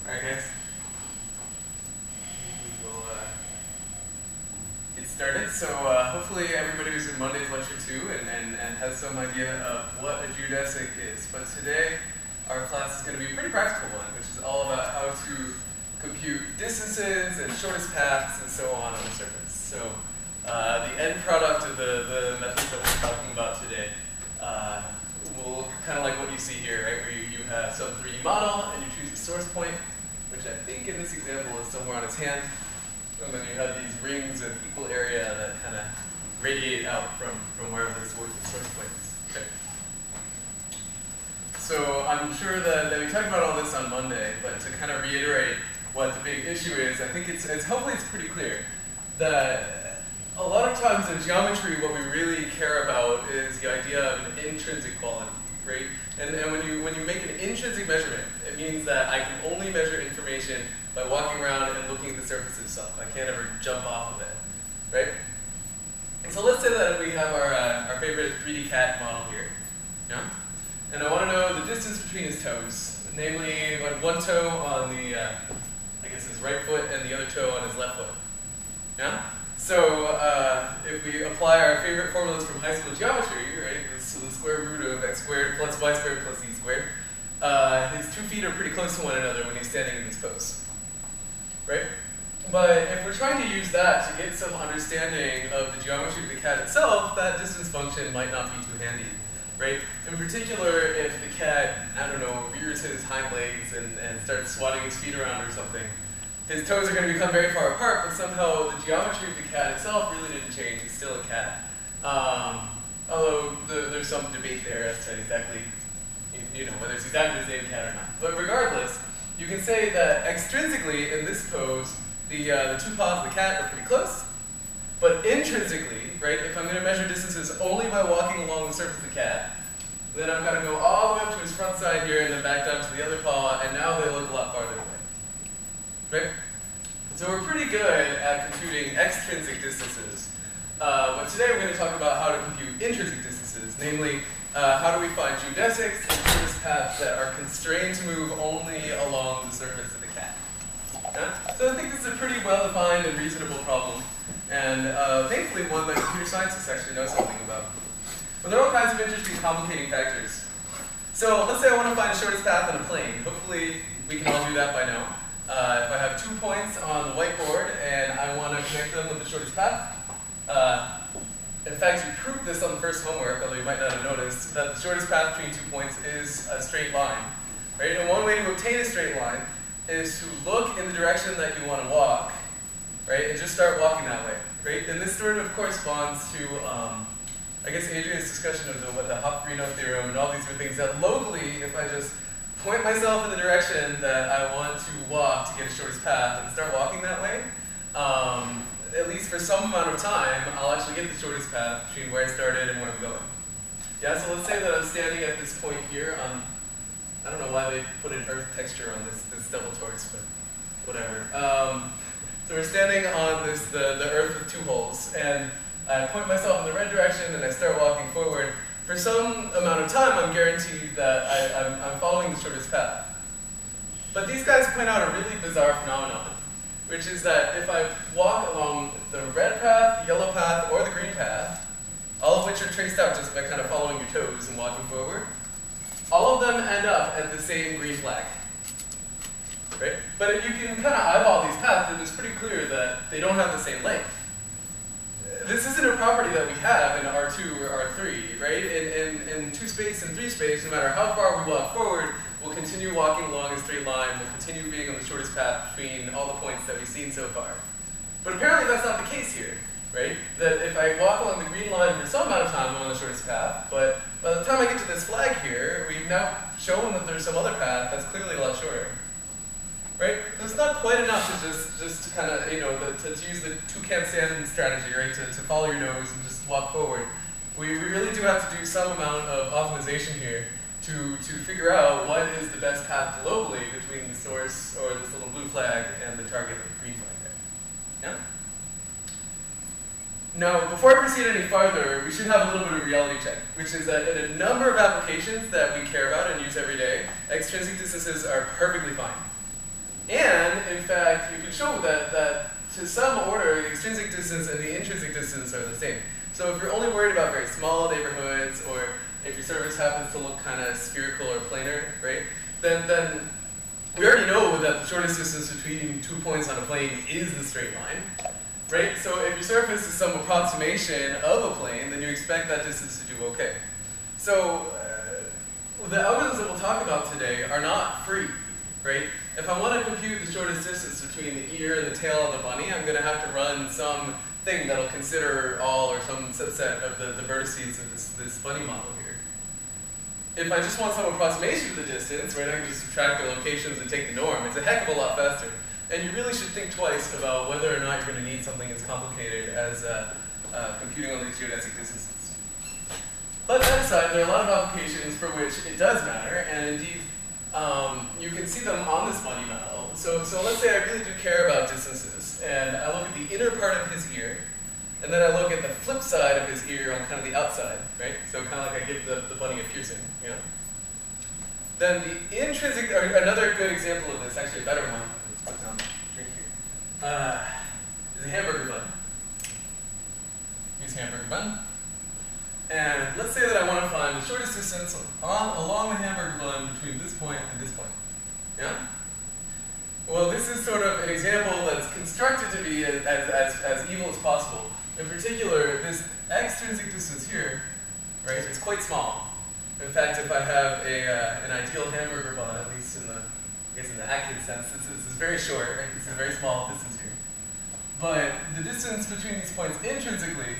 Alright guys, we will get started. So hopefully everybody was in Monday's lecture too and has some idea of what a geodesic is. But today our class is going to be a pretty practical one, which is all about how to compute distances and shortest paths and so on the surface. So the end product of the methods that we're talking about today will kind of like what you see here, right? Where you have some 3D model and you choose a source point, which I think in this example is somewhere on its hand. And then you have these rings of equal area that kind of radiate out from wherever the source point is. Okay. So I'm sure that we talked about all this on Monday, but to kind of reiterate what the big issue is, I think hopefully it's pretty clear that a lot of times in geometry what we really care about is the idea of an intrinsic quality, right? And when you make an intrinsic measurement, it means that I can only measure information by walking around and looking at the surface itself. I can't ever jump off of it, right? And so let's say that we have our favorite 3D cat model here, yeah? And I want to know the distance between his toes, namely one toe on the, I guess his right foot and the other toe on his left foot, yeah? So if we apply our favorite formulas from high school geometry, right, so the square root of x squared plus y squared plus z squared, his 2 feet are pretty close to one another when he's standing in this pose, right? But if we're trying to use that to get some understanding of the geometry of the cat itself, that distance function might not be too handy, right? In particular, if the cat, I don't know, rears his hind legs and starts swatting his feet around or something, his toes are going to become very far apart, but somehow the geometry of the cat itself really didn't change. It's still a cat. Although there's some debate there as to exactly, whether it's exactly the same cat or not. But regardless, you can say that extrinsically in this pose, the 2 paws of the cat are pretty close. But intrinsically, right, if I'm going to measure distances only by walking along the surface of the cat, then I've got to go all the way up to his front side here and then back down to the other paw, and now they look a lot farther away. Right? So we're pretty good at computing extrinsic distances. But today we're going to talk about how to compute intrinsic distances, namely how do we find geodesics and shortest paths that are constrained to move only along the surface of the cat. Yeah? So I think this is a pretty well-defined and reasonable problem, and thankfully one that computer scientists actually know something about. But there are all kinds of interesting complicating factors. So let's say I want to find the shortest path on a plane. Hopefully we can all do that by now. If I have 2 points on the whiteboard and I want to connect them with the shortest path, in fact, you proved this on the first homework, although you might not have noticed, that the shortest path between 2 points is a straight line. Right? And one way to obtain a straight line is to look in the direction that you want to walk, right, and just start walking that way. Right? And this sort of corresponds to, I guess, Adrian's discussion of the Hop-Reno theorem and all these other things, that locally, if I just point myself in the direction that I want to walk to get a shortest path and start walking that way, at least for some amount of time, I'll actually get the shortest path between where I started and where I'm going. Yeah, so let's say that I'm standing at this point here on, I don't know why they put an earth texture on this double torus, but whatever. So we're standing on the earth with 2 holes, and I point myself in the red direction and I start walking forward. For some amount of time, I'm guaranteed that I'm following the shortest path. But these guys point out a really bizarre phenomenon, which is that if I walk along the red path, the yellow path, or the green path, all of which are traced out just by kind of following your toes and walking forward, all of them end up at the same green flag. Right? But if you can kind of eyeball these paths, then it's pretty clear that they don't have the same length. This isn't a property that we have in R2 or R3, right? In 2 space and 3 space, no matter how far we walk forward, we'll continue walking along a straight line, we'll continue being on the shortest path between all the points that we've seen so far. But apparently that's not the case here, right? That if I walk along the green line for some amount of time, I'm on the shortest path, but by the time I get to this flag here, we've now shown that there's some other path that's clearly a lot shorter. Right? It's not quite enough to just to kind of, to use the toucan sand strategy, right? To follow your nose and just walk forward. We really do have to do some amount of optimization here to figure out what is the best path globally between the source, or this little blue flag, and the target, the green flag there. Yeah? Now, before I proceed any farther, we should have a little bit of a reality check, which is that in a number of applications that we care about and use every day, extrinsic distances are perfectly fine. And, in fact, you can show that to some order, the extrinsic distance and the intrinsic distance are the same. So if you're only worried about very small neighborhoods, or if your surface happens to look kind of spherical or planar, right, then we already know that the shortest distance between 2 points on a plane is the straight line, right? So if your surface is some approximation of a plane, then you expect that distance to do okay. So the algorithms that we'll talk about today are not free, right? If I want to compute the shortest distance between the ear and the tail of the bunny, I'm going to have to run some thing that'll consider all or some subset of the vertices of this bunny model here. If I just want some approximation of the distance, right, I can just subtract the locations and take the norm. It's a heck of a lot faster. And you really should think twice about whether or not you're going to need something as complicated as computing all these geodesic distances. But that aside, there are a lot of applications for which it does matter, and indeed, you can see them on this bunny model. So let's say I really do care about distances, and I look at the inner part of his ear, and then I look at the flip side of his ear on kind of the outside, right? So kind of like I give the bunny a piercing, you know? Then the intrinsic, or another good example of this, actually a better one, let's put down the drink here, is a hamburger bun. Here's hamburger bun. And let's say that I want to find the shortest distance along the hamburger bun between this point and this point, yeah? Well, this is sort of an example that's constructed to be as evil as possible. In particular, this extrinsic distance here, right, it's quite small. In fact, if I have an ideal hamburger bun, at least in the Atkins sense, this is very short, right? This is a very small distance here. But the distance between these points intrinsically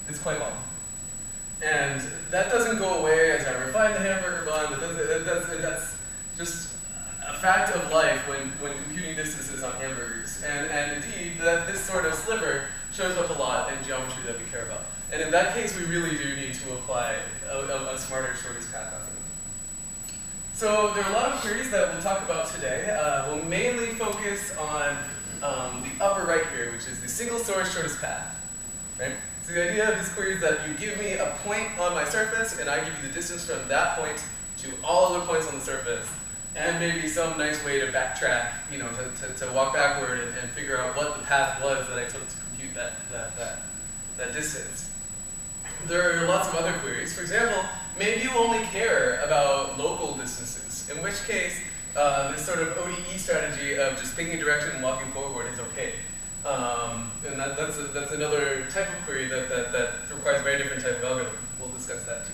is quite long. And that doesn't go away as I refine the hamburger bun. That's just a fact of life when computing distances on hamburgers. And indeed, this sort of sliver shows up a lot in geometry that we care about. And in that case, we really do need to apply a smarter shortest path algorithm. So there are a lot of queries that we'll talk about today. We'll mainly focus on the upper right here, which is the single source shortest path. Right? So the idea of this query is that you give me a point on my surface, and I give you the distance from that point to all other points on the surface, and maybe some nice way to backtrack, you know, to walk backward and figure out what the path was that I took to compute that distance. There are lots of other queries. For example, maybe you only care about local distances, in which case this sort of ODE strategy of just picking a direction and walking forward is okay. And that's another type of query that requires a very different type of algorithm. We'll discuss that too.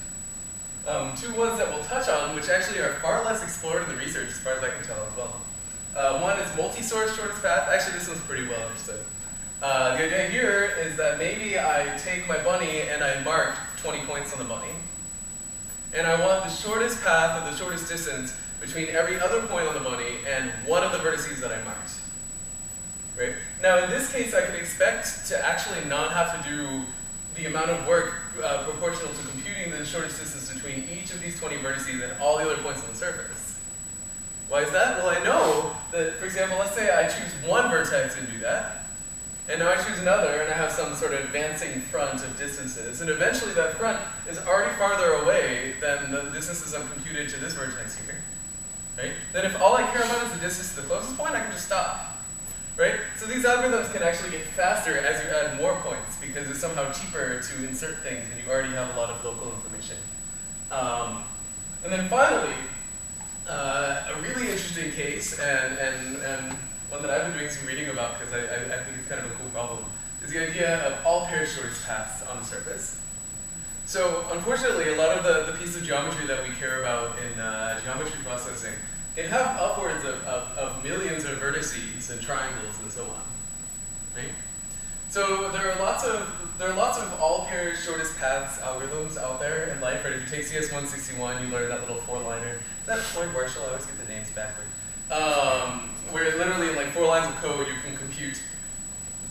Two ones that we'll touch on, which actually are far less explored in the research as far as I can tell as well. One is multi-source shortest path. Actually, this one's pretty well understood. The idea here is that maybe I take my bunny and I mark 20 points on the bunny, and I want the shortest path of the shortest distance between every other point on the bunny and one of the vertices that I marked. Right? Now, in this case, I can expect to actually not have to do the amount of work proportional to computing the shortest distance between each of these 20 vertices and all the other points on the surface. Why is that? Well, I know that, for example, let's say I choose one vertex and do that, and now I choose another, and I have some sort of advancing front of distances, and eventually that front is already farther away than the distances I've computed to this vertex here. Right? Then if all I care about is the distance to the closest point, I can just stop. Right? So these algorithms can actually get faster as you add more points, because it's somehow cheaper to insert things and you already have a lot of local information. And then finally, a really interesting case, and one that I've been doing some reading about because I think it's kind of a cool problem, is the idea of all pairs shortest paths on the surface. So unfortunately, a lot of the piece of geometry that we care about in geometry processing, it have upwards of millions of vertices and triangles and so on, right? So there are lots of all pairs shortest paths algorithms out there in life. Right? If you take CS161, you learn that little four-liner. Is that Floyd Marshall? I always get the names backward. Where literally in like 4 lines of code, you can compute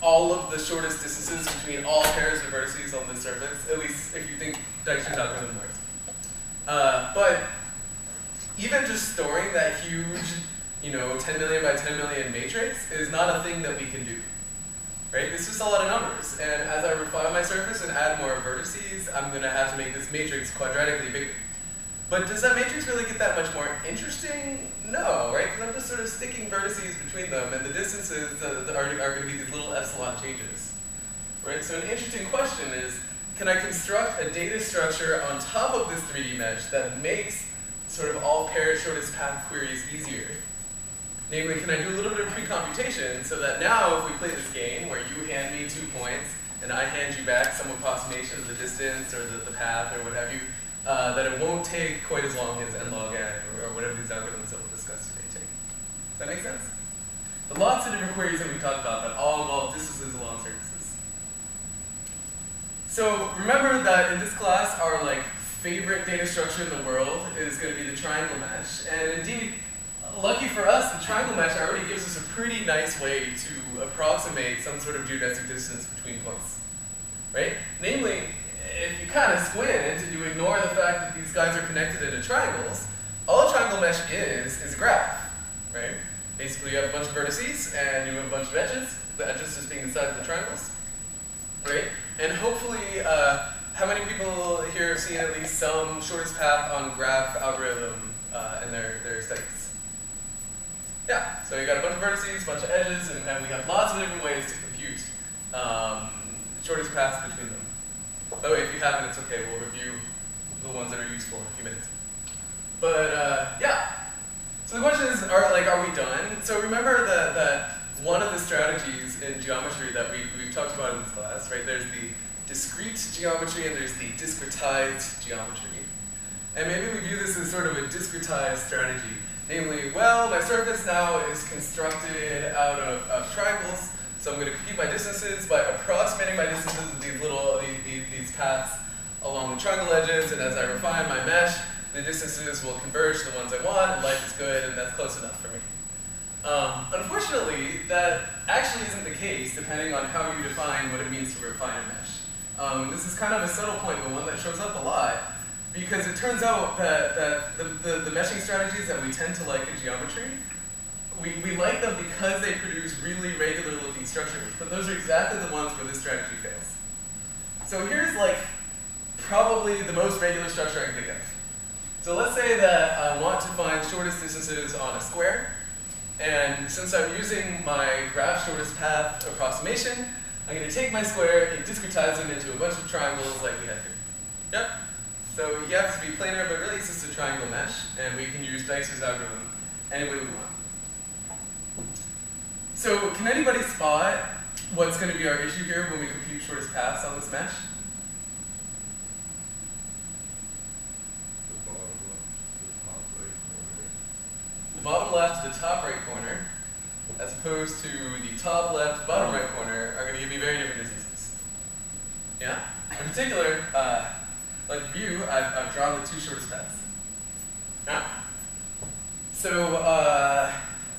all of the shortest distances between all pairs of vertices on the surface. At least if you think Dijkstra's algorithm works. But even just storing that huge, 10 million by 10 million matrix is not a thing that we can do. right? It's just a lot of numbers. And as I refine my surface and add more vertices, I'm going to have to make this matrix quadratically bigger. But does that matrix really get that much more interesting? No, right? Because I'm just sort of sticking vertices between them, and the distances are going to be these little epsilon changes, right? So an interesting question is, can I construct a data structure on top of this 3D mesh that makes sort of all paired shortest path queries easier? Namely, can I do a little bit of pre-computation so that now if we play this game where you hand me 2 points and I hand you back some approximation of the distance or the path or what have you, that it won't take quite as long as n log n or whatever these algorithms that we'll discuss today take. Does that make sense? But lots of different queries that we talked about that all involve distances along surfaces. So remember that in this class, our favorite data structure in the world is going to be the triangle mesh. And indeed, lucky for us, the triangle mesh already gives us a pretty nice way to approximate some sort of geodesic distance between points, right? Namely, if you kind of squint and you ignore the fact that these guys are connected into triangles, all a triangle mesh is a graph, right? Basically, you have a bunch of vertices and you have a bunch of edges, the edges just being the sides of the triangles, right? And hopefully, how many people here have seen at least some shortest path on graph algorithm in their studies? Yeah, so you got a bunch of vertices, a bunch of edges, and we have lots of different ways to compute shortest paths between them. By the way, if you haven't, it's okay. We'll review the ones that are useful in a few minutes. But yeah, so the question is, are we done? So remember that one of the strategies in geometry that we've talked about in this class, right? There's the discrete geometry and there's the discretized geometry. And maybe we view this as sort of a discretized strategy. Namely, well, my surface now is constructed out of triangles, so I'm going to compute my distances by approximating my distances with these paths along the triangle edges, and as I refine my mesh, the distances will converge to the ones I want, and life is good, and that's close enough for me. Unfortunately, that actually isn't the case, depending on how you define what it means to refine a mesh. This is kind of a subtle point, but one that shows up a lot, because it turns out that the meshing strategies that we tend to like in geometry, we like them because they produce really regular looking structures, but those are exactly the ones where this strategy fails. So here's probably the most regular structure I can think of. So let's say that I want to find shortest distances on a square, and since I'm using my graph shortest path approximation, I'm going to take my square and discretize them into a bunch of triangles like we have here. Yep. So you have to be planar, but really it's just a triangle mesh, and we can use Dijkstra's algorithm any way we want. So can anybody spot what's going to be our issue here when we compute shortest paths on this mesh? The bottom left to the top right corner, as opposed to the top left, bottom right corner, are going to give me very different distances. Yeah? In particular, like view, I've drawn the 2 shortest paths. Yeah? So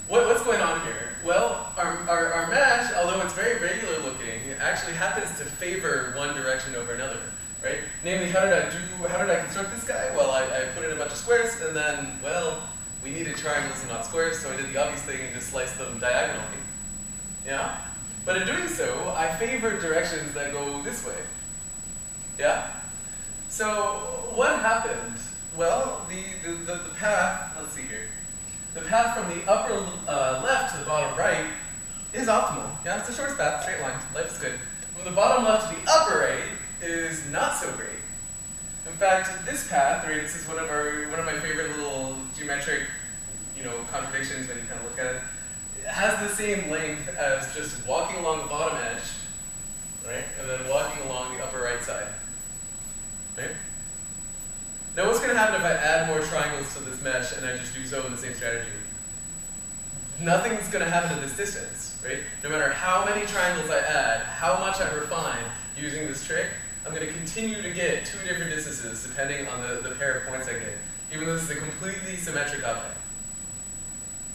what's going on here? Well, our mesh, although it's very regular looking, actually happens to favor one direction over another, right? Namely, how did I construct this guy? Well, I put in a bunch of squares, and then, well, we needed triangles and not squares, so I did the obvious thing and just sliced them diagonally. Yeah? But in doing so, I favored directions that go this way. Yeah? So what happened? Well, the path, let's see here. The path from the upper left to the bottom right is optimal. Yeah, it's the shortest path, straight line. Life is good. From the bottom left to the upper right is not so great. In fact, this path, right, this is one of my favorite little geometric, contradictions when you kind of look at it. It has the same length as just walking along the bottom edge, right, and then walking along the upper right side, right? Now, what's going to happen if I add more triangles to this mesh and I just do so in the same strategy? Nothing's going to happen to this distance, right? No matter how many triangles I add, how much I refine using this trick, I'm going to continue to get 2 different distances depending on the pair of points I get, even though this is a completely symmetric object.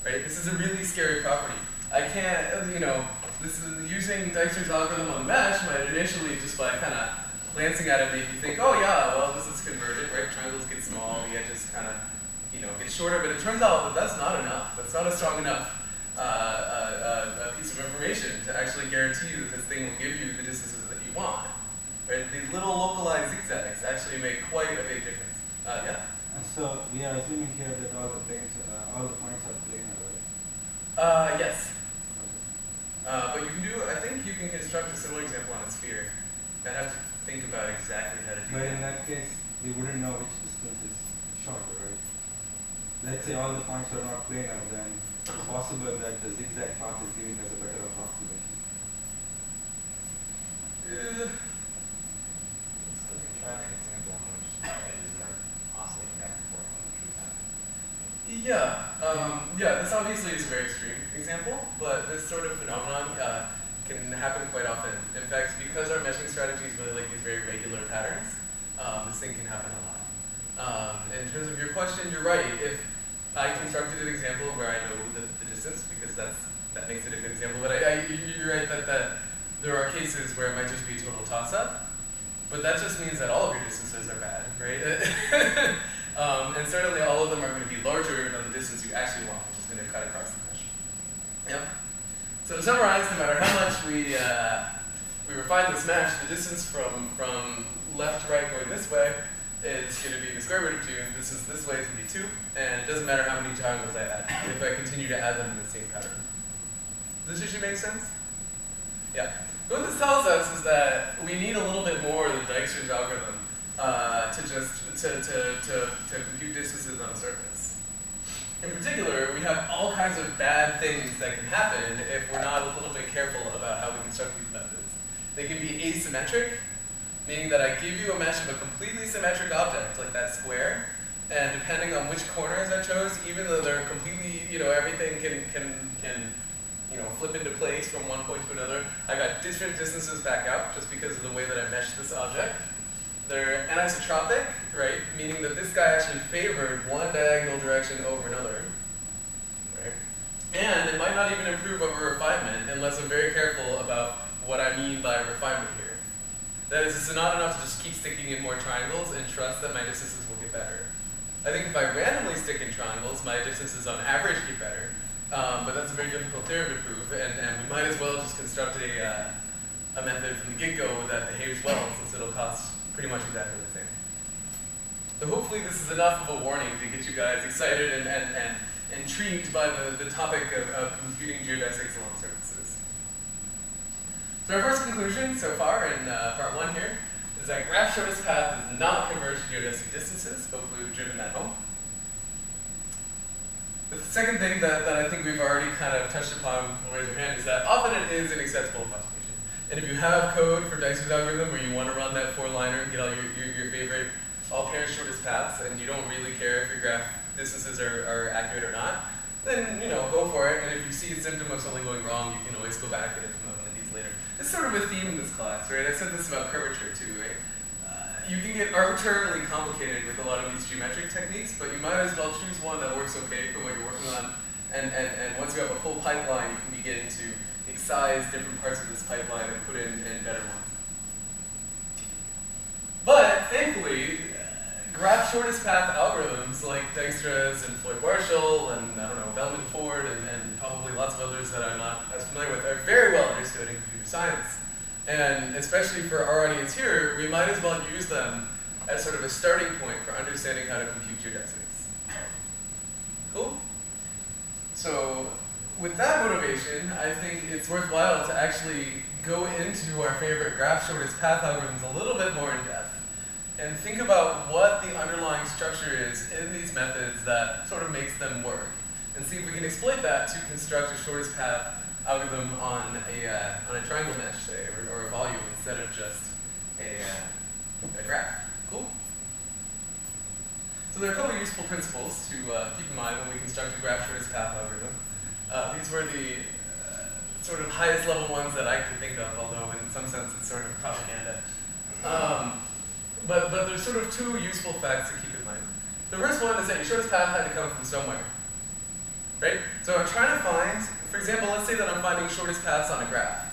Right? This is a really scary property. I can't, this is using Dijkstra's algorithm on the mesh might initially just by kind of glancing at it make you think, oh yeah, well this is convergent, right? Triangles get small, the edges kind of, get shorter, but it turns out that that's not enough. That's not a strong enough a piece of information to actually guarantee that this thing will give you the distances that you want. Right? These little localized zigzags actually make quite a big difference. Yeah? So we are assuming here that all the points are planar, right? Yes. But you can do, I think you can construct a similar example on a sphere. I'd have to think about exactly how to do But that. in that case, we wouldn't know which distance is shorter, right? Let's say all the points are not planar, then it's possible that the zigzag path is giving us a better approximation. So we can try an example in which edges are oscillating back and forth on the true path. Yeah, this obviously is a very extreme example, but this sort of phenomenon can happen quite often. In fact, because our meshing strategies really like these very regular patterns, this thing can happen a lot. In terms of your question, you're right. If I constructed an example where I know the distance, because that makes it a good example, but you're right that there are cases where it might just be a total toss-up, but that just means that all of your distances are bad, right? And certainly all of them are going to be larger than the distance you actually want, which is going to cut across the mesh. Yep. So to summarize, no matter how much we refine this mesh, the distance from left to right going this way is going to be the square root of 2. This way is going to be 2, and it doesn't matter how many triangles I add if I continue to add them in the same pattern. Does this issue make sense? Yeah. What this tells us is that we need a little bit more than Dijkstra's algorithm to compute distances on a surface. In particular, we have all kinds of bad things that can happen if we're not a little bit careful about how we construct these methods. They can be asymmetric, meaning that I give you a mesh of a completely symmetric object, like that square, and depending on which corners I chose, even though they're completely, everything can flip into place from one point to another, I got different distances back out just because of the way that I meshed this object. They're anisotropic, right? Meaning that this guy actually favored one diagonal direction over another, right? And it might not even improve over refinement unless I'm very careful about what I mean by refinement here. That is, it's not enough to just keep sticking in more triangles and trust that my distances will get better. I think if I randomly stick in triangles, my distances on average get better. But that's a very difficult theorem to prove, and we might as well just construct a method from the get-go that behaves well, since it'll cost pretty much exactly the same. So hopefully this is enough of a warning to get you guys excited and intrigued by the topic of computing geodesics along surfaces. So our first conclusion so far in part 1 here is that graph shortest path does not converge to geodesic distances. Hopefully we've driven that home. The second thing that I think we've already kind of touched upon, we'll raise your hand, is that often it is an acceptable approximation. And if you have code for Dijkstra's algorithm where you want to run that 4-liner and get all your favorite all-pairs shortest paths, and you don't really care if your graph distances are accurate or not, then go for it. And if you see a symptom of something going wrong, you can always go back and implement one of these later. It's sort of a theme in this class, right? I said this about curvature too, right? You can get arbitrarily complicated with a lot of these geometric techniques, but you might as well choose one that works okay for what you're working on. And once you have a full pipeline, you can begin to excise different parts of this pipeline and put in better ones. But thankfully, graph shortest path algorithms like Dijkstra's and Floyd-Warshall and Bellman-Ford and probably lots of others that I'm not as familiar with are very well understood in computer science. And especially for our audience here, we might as well use them as sort of a starting point for understanding how to compute geodesics. Cool? So with that motivation, I think it's worthwhile to actually go into our favorite graph shortest path algorithms a little bit more in depth and think about what the underlying structure is in these methods that sort of makes them work, and see if we can exploit that to construct a shortest path algorithm on a triangle mesh, say, or a volume instead of just a graph. Cool? So there are a couple of useful principles to keep in mind when we construct a graph shortest path algorithm. These were the sort of highest level ones that I could think of, although in some sense it's sort of propaganda. But there's sort of two useful facts to keep in mind. The first one is that your shortest path had to come from somewhere. Right? So I'm trying to find, for example, let's say that I'm finding shortest paths on a graph.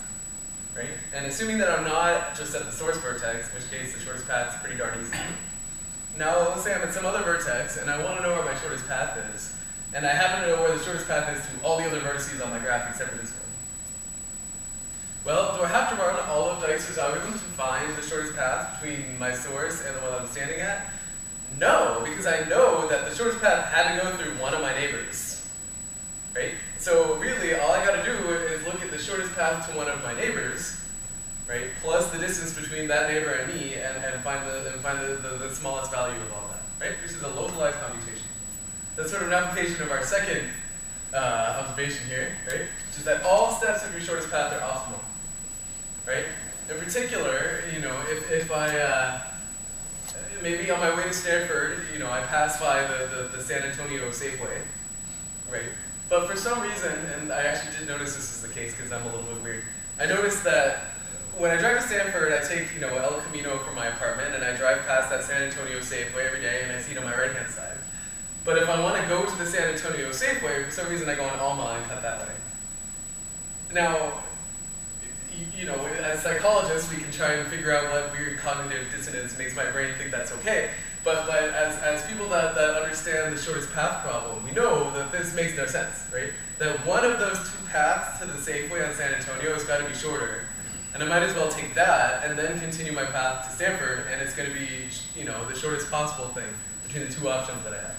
Right? And assuming that I'm not just at the source vertex, in which case the shortest path is pretty darn easy. Now let's say I'm at some other vertex and I want to know where my shortest path is. And I happen to know where the shortest path is to all the other vertices on my graph except for this one. Well, do I have to run all of Dijkstra's algorithms to find the shortest path between my source and the one I'm standing at? No, because I know that the shortest path had to go through one of my neighbors. Right? So really, all I got to do is look at the shortest path to one of my neighbors, right, plus the distance between that neighbor and me, and find the smallest value of all that. Right? This is a localized computation. That's sort of an application of our second observation here, right? Which is that all steps of your shortest path are optimal. Right? In particular, you know, if I maybe on my way to Stanford, you know, I pass by the San Antonio Safeway, right? But for some reason, and I actually did notice this is the case because I'm a little bit weird, I noticed that when I drive to Stanford, I take, you know, El Camino from my apartment, and I drive past that San Antonio Safeway every day, and I see it on my right-hand side. But if I want to go to the San Antonio Safeway, for some reason I go on Alma and cut that way. Now, you know, as psychologists, we can try and figure out what weird cognitive dissonance makes my brain think that's okay. But as people that understand the shortest path problem, we know that this makes no sense, right? That one of those two paths to the Safeway on San Antonio has got to be shorter. And I might as well take that and then continue my path to Stanford, and it's going to be, you know, the shortest possible thing between the two options that I have,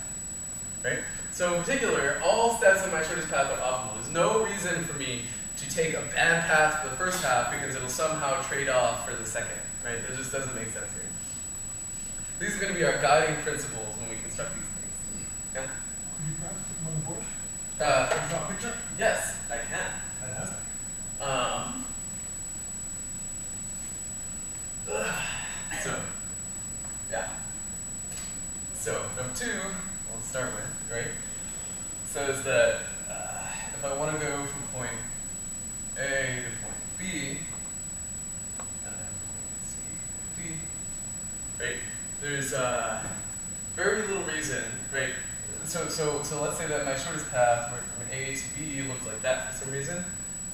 right? So in particular, all steps on my shortest path are optimal. There's no reason for me to take a bad path for the first half because it'll somehow trade off for the second, right? It just doesn't make sense here. These are going to be our guiding principles when we construct these things. Yeah? Could you perhaps put them on the board? Draw a picture? Yes, I can. Fantastic. So, yeah. So, number two, we'll start with, right? Says that if I want to go from point A to point B, and then point C to D, right? There's very little reason, right? So let's say that my shortest path from A to B looks like that for some reason.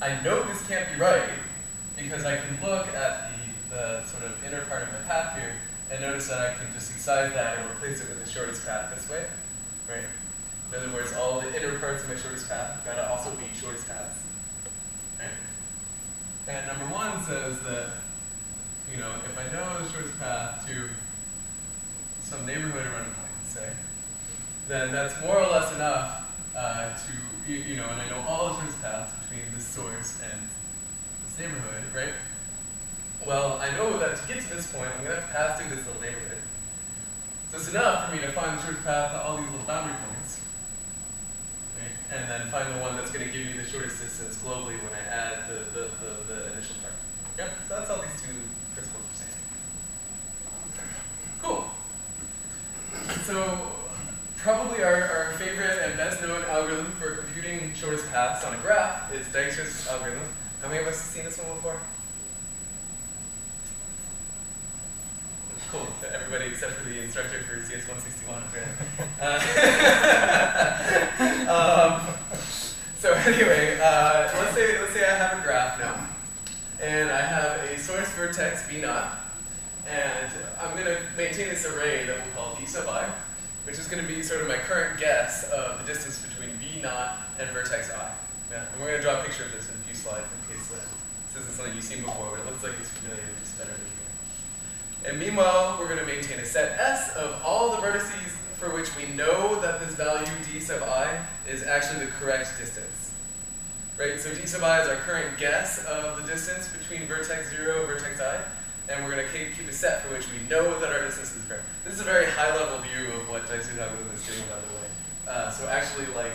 I know this can't be right because I can look at the sort of inner part of my path here and notice that I can just excise that and replace it with the shortest path this way, right? In other words, all the inner parts of my shortest path have got to also be shortest paths, right? And number one says that, you know, if I know the shortest path to some neighborhood around a point, say, then that's more or less enough to, you know, and I know all the shortest paths between this source and this neighborhood, right? Well, I know that to get to this point, I'm going to have to pass through this little neighborhood. So it's enough for me to find the shortest path to all these little boundary points, right? And then find the one that's going to give me the shortest distance globally when I add the initial part. Yep, so that's all these two principles are saying. Cool. So probably our favorite and best known algorithm for computing shortest paths on a graph is Dijkstra's algorithm. How many of us have seen this one before? Cool. Everybody except for the instructor for CS 161. So anyway, let's say I have a graph now, and I have a source vertex V naught, and I'm going to maintain this array that we'll call D sub I, which is going to be sort of my current guess of the distance between V naught and vertex I. Yeah? And we're going to draw a picture of this in a few slides in case this isn't something you've seen before, but it looks like it's familiar, just better than you. And meanwhile, we're going to maintain a set S of all the vertices for which we know that this value D sub I is actually the correct distance. Right? So D sub I is our current guess of the distance between vertex 0 and vertex I, and we're going to keep a set for which we know that our distance is correct. This is a very high-level view of what Dijkstra's algorithm is doing, by the way. So actually, like,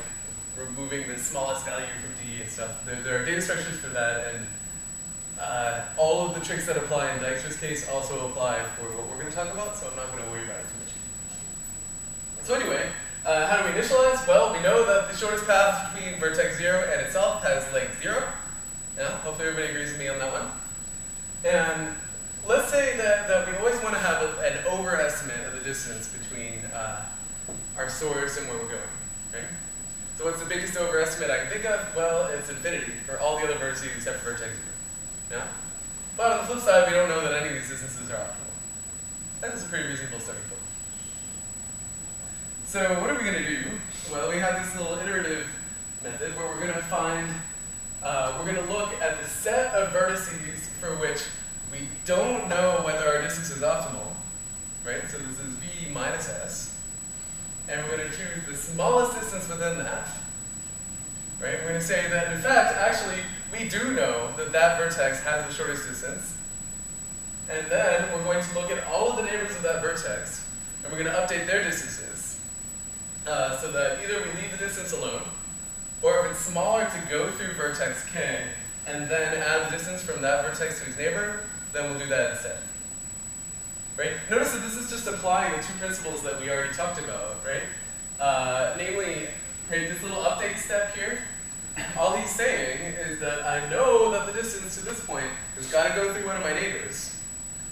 removing the smallest value from D and stuff. There are data structures for that, and all of the tricks that apply in Dijkstra's case also apply for what we're going to talk about, so I'm not going to worry about it too much. So anyway, how do we initialize? Well, we know that the shortest path between vertex 0 and itself has length 0. Yeah, hopefully everybody agrees with me on that one. And let's say that we always want to have an overestimate of the distance between our source and where we're going. Right? So what's the biggest overestimate I can think of? Well, it's infinity for all the other vertices except for vertex 0. Yeah? But on the flip side, we don't know that any of these distances are optimal. That is a pretty reasonable starting point. So what are we going to do Well, we have this little iterative method where we're going to find, we're going to look at the set of vertices for which we don't know whether our distance is optimal, right? So this is v minus s. And we're going to choose the smallest distance within that, right? We're going to say that, in fact, actually, we do know that that vertex has the shortest distance. And then we're going to look at all of the neighbors of that vertex, and we're going to update their distances. So that either we leave the distance alone, or if it's smaller to go through vertex k, and then add the distance from that vertex to its neighbor, then we'll do that instead. Right? Notice that this is just applying the two principles that we already talked about, right? Namely, right, this little update step here, all he's saying is that I know that the distance to this point has got to go through one of my neighbors.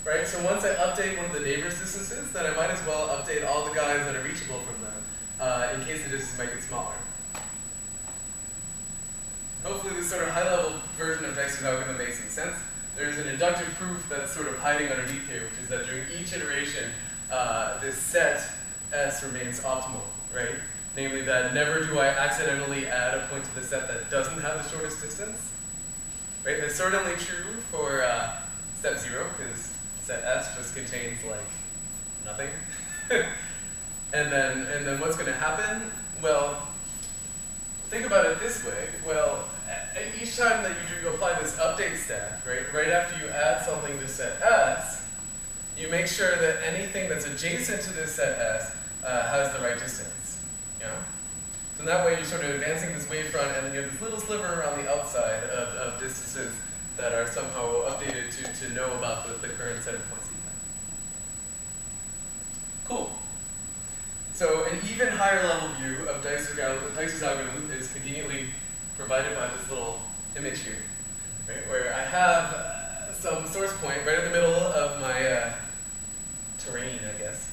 Right? So once I update one of the neighbor's distances, then I might as well update all the guys that are reachable from them, in case the distance might get smaller. Hopefully this sort of high-level version of Dijkstra's algorithm makes some sense. There's an inductive proof that's sort of hiding underneath here, which is that during each iteration, this set S remains optimal, right? Namely that never do I accidentally add a point to the set that doesn't have the shortest distance. Right? That's certainly true for step 0, because set S just contains like nothing. and then what's going to happen? Well, think about it this way. Well, each time that you do apply this update step, right after you add something to set S, you make sure that anything that's adjacent to this set S has the right distance. Yeah? So in that way, you're sort of advancing this wavefront, and then you have this little sliver around the outside of distances that are somehow updated to know about the current set of points that you have. Cool. So an even higher level view of Dijkstra's algorithm is conveniently provided by this little image here, right, where I have some source point right in the middle of my terrain, I guess.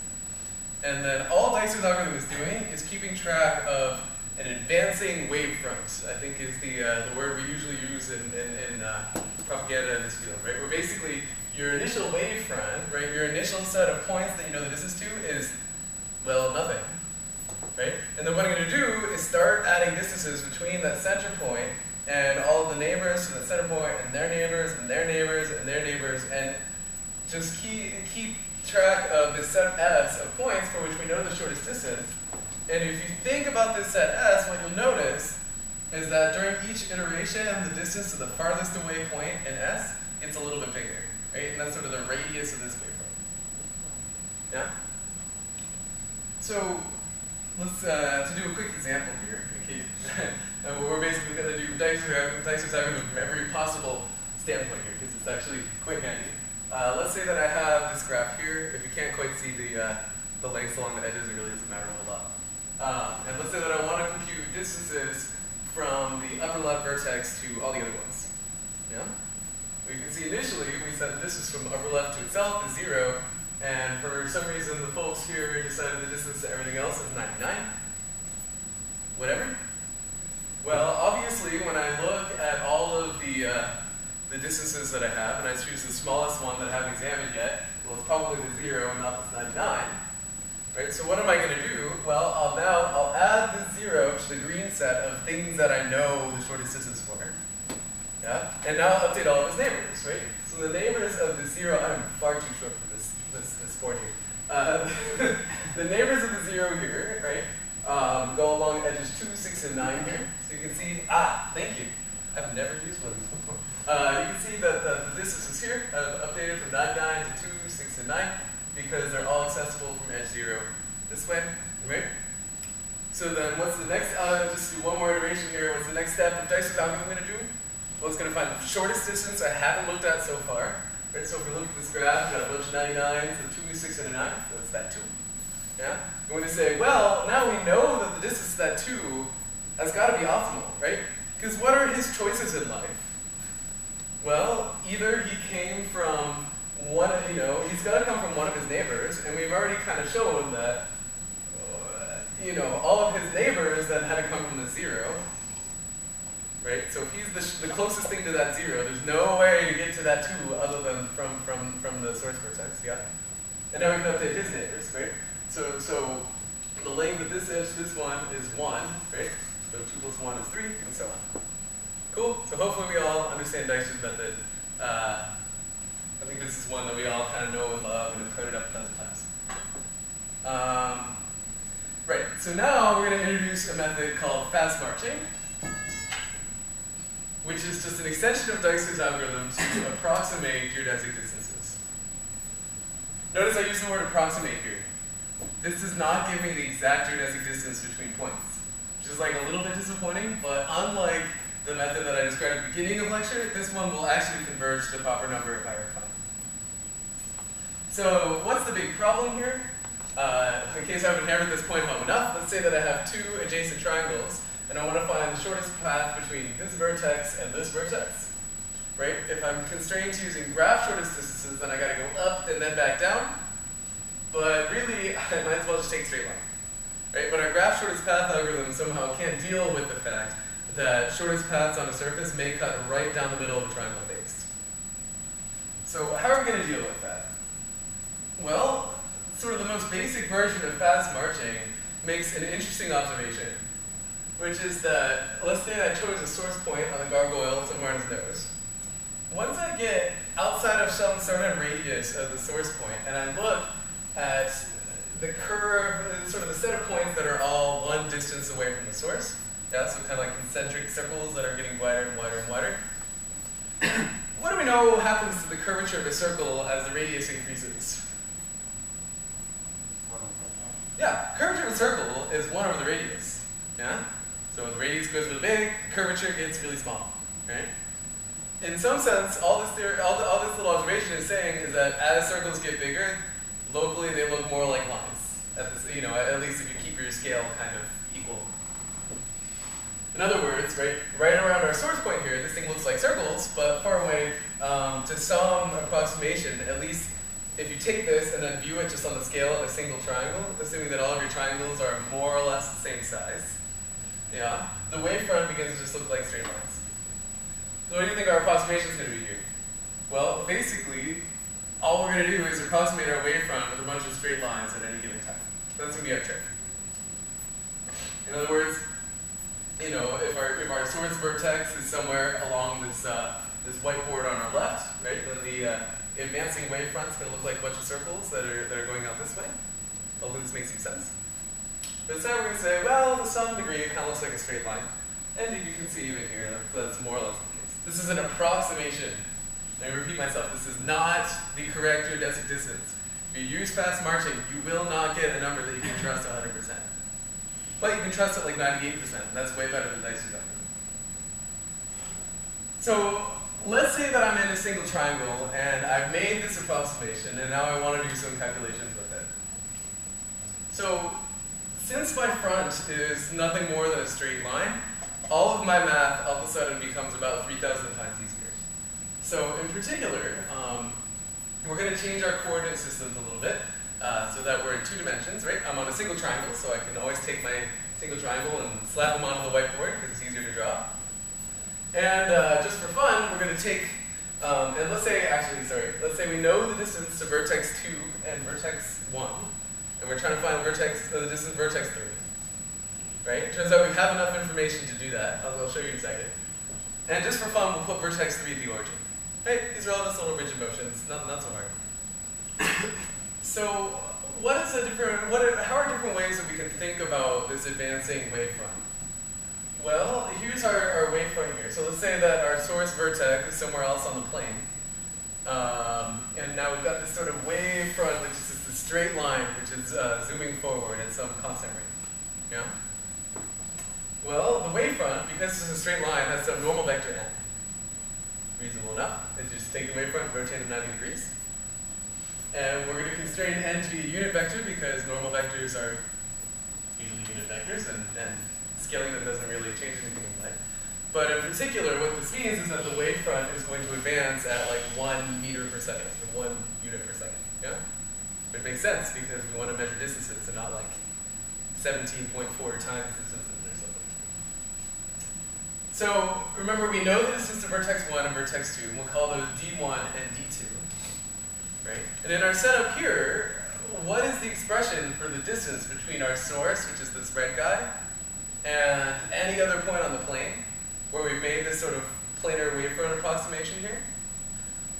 And then all Dijkstra's algorithm is doing is keeping track of an advancing wavefront, I think is the word we usually use in propaganda in this field, right? Where basically your initial wavefront, right, your initial set of points that you know the distance to is, well, nothing, right? And then what I'm going to do is start adding distances between that center point and all of the neighbors to the center point and their neighbors and their neighbors and their neighbors, and just keep track of this set S of points for which we know the shortest distance. And if you think about this set S, what you'll notice is that during each iteration, the distance to the farthest away point in S gets a little bit bigger, right? And that's sort of the radius of this wavefront. Yeah? So let's to do a quick example here. Okay? We're basically going to do Dijkstra's algorithm from every possible standpoint here, because it's actually quite handy. Let's say that I have this graph here. If you can't quite see the lengths along the edges, it really doesn't matter a whole lot. And let's say that I want to compute distances from the upper left vertex to all the other ones. Yeah? Well, you can see initially we said that this is from upper left to itself is 0, and for some reason the folks here decided the distance to everything else is 99. Whatever. Well, obviously when I look at all of the distances that I have, and I choose the smallest one that I haven't examined yet, well, it's probably the 0 and not this 99. Right, so what am I going to do? Well, I'll add the 0 to the green set of things that I know the shortest distance for. Yeah? And now I'll update all of its neighbors, right? So the neighbors of the 0, I'm far too short for this sport here. The neighbors of the 0 here, right, go along edges 2, 6, and 9 here. So you can see, thank you. I've never used one of these before. You can see that the distances here I've updated from 99 to 2, 6, and 9. Because they're all accessible from edge 0 this way, right? So then what's the next, just do one more iteration here, what's the next step of Dijkstra's algorithm going to do? Well, it's going to find the shortest distance I haven't looked at so far, right? So if we look at this graph, we've got a bunch of 99s, so 2, 6, and a 9, so that's that 2. Yeah? And when we say, well, now we know that the distance to that 2 has got to be optimal, right? Because what are his choices in life? Well, either he came from one, he's got to come from one of his neighbors, and we've already kind of shown that, all of his neighbors then had to come from the 0, right? So if he's the closest thing to that 0, there's no way to get to that 2 other than from the source vertex, yeah? And now we can update his neighbors, right? So the length of this this edge to this one is 1, right? So 2 plus 1 is 3, and so on. Cool? So hopefully we all understand Dijkstra's method. I think this is one that we all kind of know and love and have coded up tons of times. Right, so now we're going to introduce a method called fast marching, which is just an extension of Dijkstra's algorithm to approximate geodesic distances. Notice I use the word approximate here. This does not give me the exact geodesic distance between points, which is like a little bit disappointing, but unlike the method that I described at the beginning of lecture, this one will actually converge to the proper number if I refine. So what's the big problem here? In case I haven't hammered this point home enough, let's say that I have two adjacent triangles, and I want to find the shortest path between this vertex and this vertex. Right? If I'm constrained to using graph shortest distances, then I got to go up and then back down. But really, I might as well just take straight line. Right? But our graph shortest path algorithm somehow can't deal with the fact that shortest paths on a surface may cut right down the middle of a triangle base. So how are we going to deal with that? Well, sort of the most basic version of fast marching makes an interesting observation, which is that, let's say I chose a source point on the gargoyle somewhere in his nose. Once I get outside of some certain radius of the source point, and I look at the curve, sort of the set of points that are all one distance away from the source, yeah, so kind of like concentric circles that are getting wider and wider and wider. What do we know happens to the curvature of a circle as the radius increases? Yeah, curvature of a circle is 1 over the radius. Yeah? So as the radius goes really big, curvature gets really small. Right? In some sense, all this little observation is saying is that as circles get bigger, locally they look more like lines. At least if you keep your scale kind of equal. In other words, right around our source point here, this thing looks like circles, but far away to some approximation, at least if you take this and then view it just on the scale of a single triangle, assuming that all of your triangles are more or less the same size, yeah, the wavefront begins to just look like straight lines. So what do you think our approximation is going to be here? Well, basically, all we're going to do is approximate our wavefront with a bunch of straight lines at any given time. That's going to be our trick. In other words, if our source vertex is somewhere along this whiteboard on our left, right, then the advancing wavefront is going to look like a bunch of circles that are going out this way. Hopefully this makes some sense. But instead we're going to say, well, to some degree it kind of looks like a straight line. And you can see even here that's more or less the case. This is an approximation. And I repeat myself, this is not the correct geodesic distance. If you use fast marching, you will not get a number that you can trust 100%. But you can trust it like 98%. That's way better than Dijkstra's algorithm. So let's say that I'm in a single triangle and I've made this approximation and now I want to do some calculations with it. So since my front is nothing more than a straight line, all of my math all of a sudden becomes about 3,000 times easier. So in particular, we're going to change our coordinate systems a little bit so that we're in 2 dimensions, right? I'm on a single triangle, so I can always take my single triangle and slap them onto the whiteboard because it's easier to draw. And just for fun, we're going to take, and let's say we know the distance to vertex 2 and vertex 1, and we're trying to find the distance to vertex 3. Right? It turns out we have enough information to do that. I'll show you in a second. And just for fun, we'll put vertex 3 at the origin. Right? These are all just little rigid motions, not so hard. So how are different ways that we can think about this advancing wavefront? Well, here's our wavefront here. So let's say that our source vertex is somewhere else on the plane. And now we've got this sort of wavefront, which is just a straight line, which is zooming forward at some constant rate. Yeah? Well, the wavefront, because it's a straight line, has some normal vector n. Reasonable enough. Is just take the wavefront, rotate it 90 degrees. And we're going to constrain n to be a unit vector because normal vectors are usually unit vectors, and scaling them doesn't really change anything in life. But in particular, what this means is that the wavefront is going to advance at like 1 meter per second, or 1 unit per second. Yeah? It makes sense because we want to measure distances and not like 17.4 times distances or something. So remember, we know the distance to vertex 1 and vertex 2, and we'll call those D1 and D2. Right? And in our setup here, what is the expression for the distance between our source, which is the spread guy, and any other point on the plane, where we've made this sort of planar wavefront approximation here?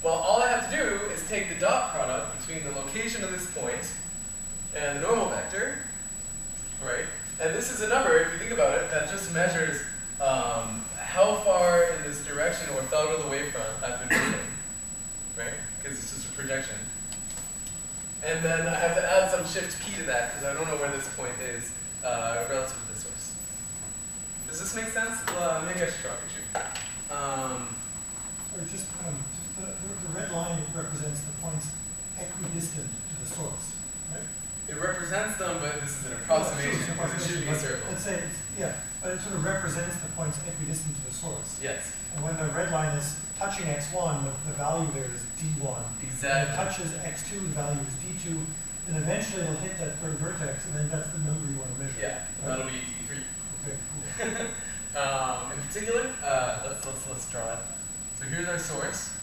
Well, all I have to do is take the dot product between the location of this point and the normal vector, right? And this is a number, if you think about it, that just measures how far in this direction orthogonal to the wavefront I've been moving, right? Because it's just a projection. And then I have to add some shift p to that because I don't know where this point is relative to the source. Does this make sense? Maybe I should draw a picture. Or just the red line represents the points equidistant to the source, right? It represents them, but this is an approximation because it should be a circle. Let's say but it sort of represents the points equidistant to the source. Yes. And when the red line is touching x1, the value there is d1. Exactly. When it touches x2, the value is d2. And eventually it'll hit that third vertex, and then that's the number you want to measure. Yeah, right? that'll be d3. Okay, cool. In particular, let's draw it. So here's our source.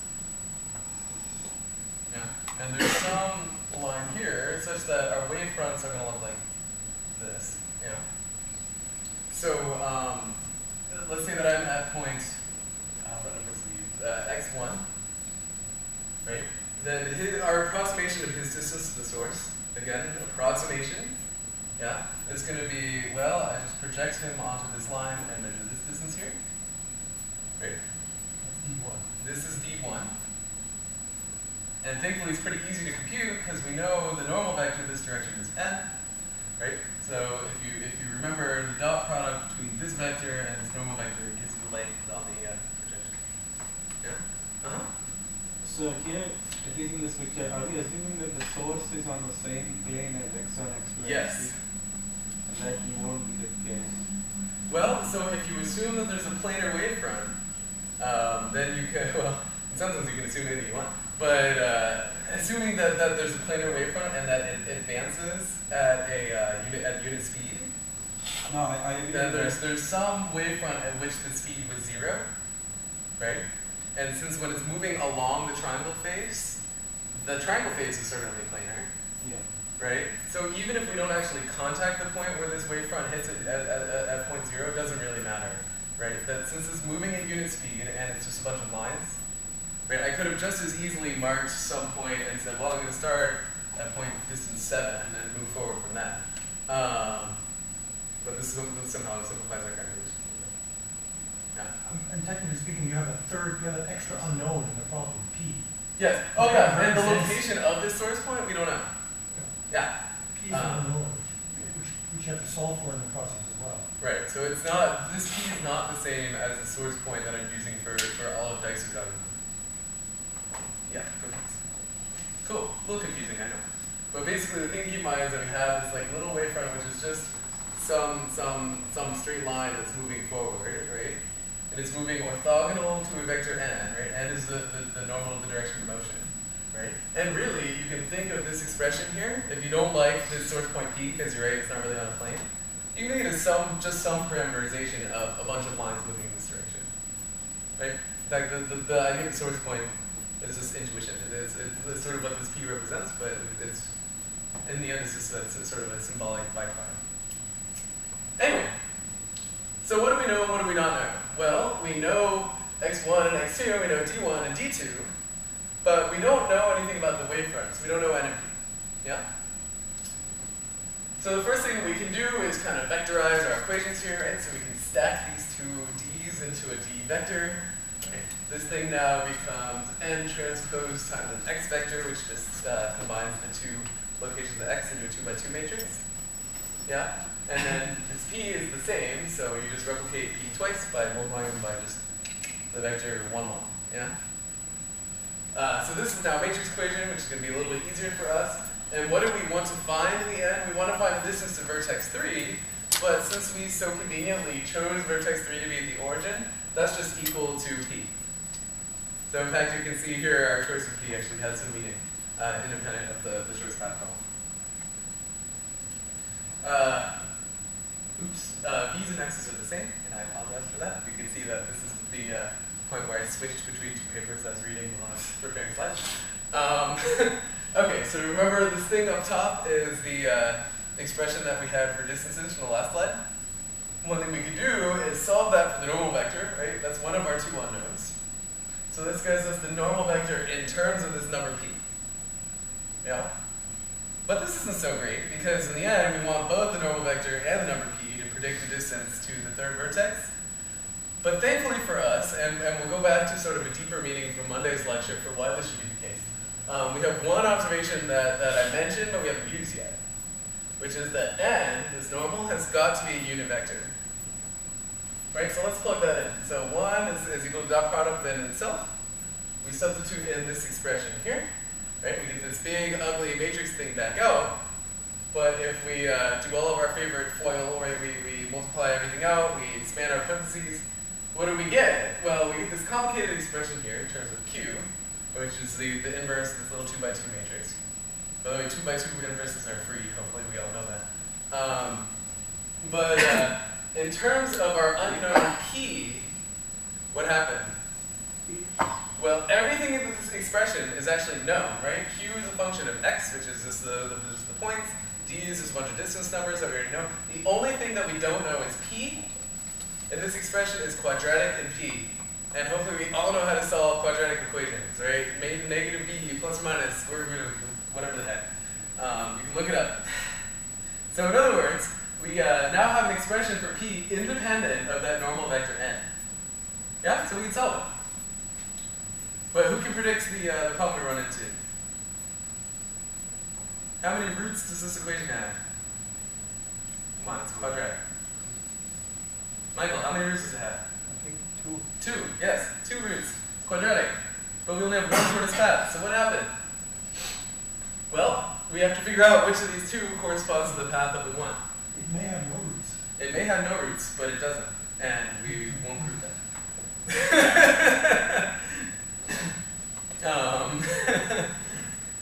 Yeah. And there's some line here such that our wavefronts are going to look like this. Yeah. So let's say that I'm at point what numbers we use? X1. Right? Then our approximation of his distance to the source, again, approximation, yeah, is going to be, well, I just project him onto this line and measure this distance here. Right? That's d1. This is d1. And thankfully it's pretty easy to compute because we know the normal vector in this direction is n, right? So if you remember the dot product between this vector and this normal vector gives you the length on the projection. Yeah? So here, at least in this picture, are we assuming that the source is on the same plane as x1, x2, Yes. and that won't be the case? Well, so if you assume that there's a planar wavefront, then you can, well, in some sense you can assume anything you want, but assuming that there's a planar wavefront and that it advances at a unit speed, No, I agree. then there's some wavefront at which the speed was 0, right? And since when it's moving along the triangle face is certainly planar, Yeah. right? So even if we don't actually contact the point where this wavefront hits it at point 0, it doesn't really matter, right? That since it's moving at unit speed and it's just a bunch of lines, right? I could have just as easily marked some point and said, well, I'm going to start at point distance 7 and then move forward from that. But this somehow simplifies our calculation. Yeah. And technically speaking, you have an extra unknown in the problem, p. Yes. Oh yeah. And the location of this source point, we don't know. Yeah. P is an unknown, which you have to solve for in the process as well. Right. So it's not, this p is not the same as the source point that I'm using for all of Dijkstra's algorithm. Yeah. Cool. A little confusing, I know. But basically, the thing to keep in mind is that we have this like little wavefront, which is just some straight line that's moving forward, right? And it's moving orthogonal to a vector n, right? N is the normal of the direction of motion, right? And really, you can think of this expression here, if you don't like this source point p, because you're right, it's not really on a plane, you can think of it as just some parameterization of a bunch of lines moving in this direction, right? In fact, the idea of the source point is just intuition. It's sort of what this p represents, but it's in the end, it's just sort of a symbolic byproduct. Anyway, so what do we know and what do we not know? Well, we know x1 and x2, we know d1 and d2, but we don't know anything about the wavefronts. We don't know n and p. Yeah? So the first thing we can do is kind of vectorize our equations here, right? So we can stack these two d's into a d vector. Okay. This thing now becomes n transpose times an x vector, which just combines the two locations of x into a 2x2 matrix. Yeah? And then this p is the same, so you just replicate p twice by multiplying them by just the vector 1, 1. Yeah? So this is now a matrix equation, which is going to be a little bit easier for us. And what do we want to find in the end? We want to find the distance to vertex 3, but since we so conveniently chose vertex 3 to be the origin, that's just equal to p. So in fact, you can see here our choice of p actually has some meaning independent of the choice path column. V's and x's are the same, and I apologize for that. You can see that this is the point where I switched between two papers I was reading when I was preparing slides. Okay, so remember this thing up top is the expression that we had for distances from the last slide. One thing we could do is solve that for the normal vector, right? That's one of our two unknowns. So this gives us the normal vector in terms of this number p. Yeah? But this isn't so great, because in the end, we want both the normal vector and the number p to predict the distance to the third vertex. But thankfully for us, and we'll go back to sort of a deeper meaning from Monday's lecture for why this should be the case. We have one observation that I mentioned, but we haven't used yet, which is that n, this normal, has got to be a unit vector. Right, so let's plug that in. So 1 is equal to dot product then itself. We substitute in this expression here. Right, we get this big, ugly matrix thing back out. But if we do all of our favorite FOIL, right, we multiply everything out, we expand our parentheses, what do we get? Well, we get this complicated expression here in terms of Q, which is the inverse of this little 2 by 2 matrix. By the way, 2 by 2 inverses are free. Hopefully we all know that. In terms of our unknown P, what happened? Well, everything in this expression is actually known, right? Q is a function of x, which is just the points. D is just a bunch of distance numbers that we already know. The only thing that we don't know is P, and this expression is quadratic in P. And hopefully we all know how to solve quadratic equations, right? Negative b plus or minus square root of whatever the heck. You can look it up. So in other words, we now have an expression for p independent of that normal vector n. Yeah, so we can solve it. But who can predict the problem we run into? How many roots does this equation have? Come on, it's quadratic. Michael, how many roots does it have? I think 2. 2, yes, 2 roots. It's quadratic. But we only have one shortest path, so what happened? Well, we have to figure out which of these 2 corresponds to the path that we want. It may have no roots. It may have no roots, but it doesn't. And we won't prove that.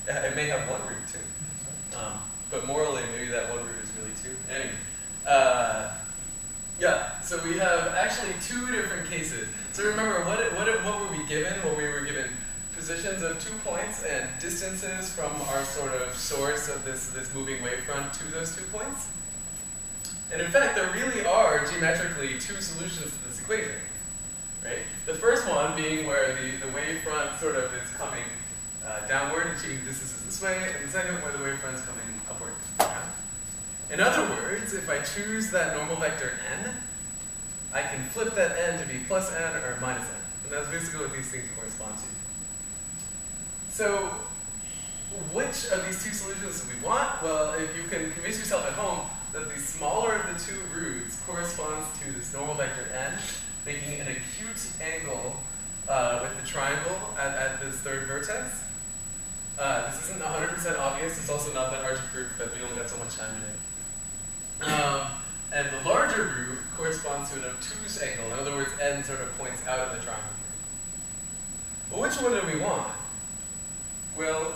It may have 1 root too. But morally, maybe that 1 root is really 2. Anyway. Yeah, so we have actually 2 different cases. So remember, what were we given? Well, we were given positions of 2 points and distances from our sort of source of this moving wavefront to those 2 points. And in fact, there really are geometrically 2 solutions to this equation. Right? The first one being where the wavefront sort of is coming downward, achieving distances this way, and the second where the wavefront is coming upward. In other words, if I choose that normal vector n, I can flip that n to be plus n or minus n. And that's basically what these things correspond to. So, which of these 2 solutions do we want? Well, if you can convince yourself at home that the smaller of the 2 roots corresponds to this normal vector n, making an acute angle with the triangle at this third vertex. This isn't 100% obvious. It's also not that hard to prove, but we only got so much time today. And the larger root corresponds to an obtuse angle. In other words, n sort of points out of the triangle. But which one do we want? Well,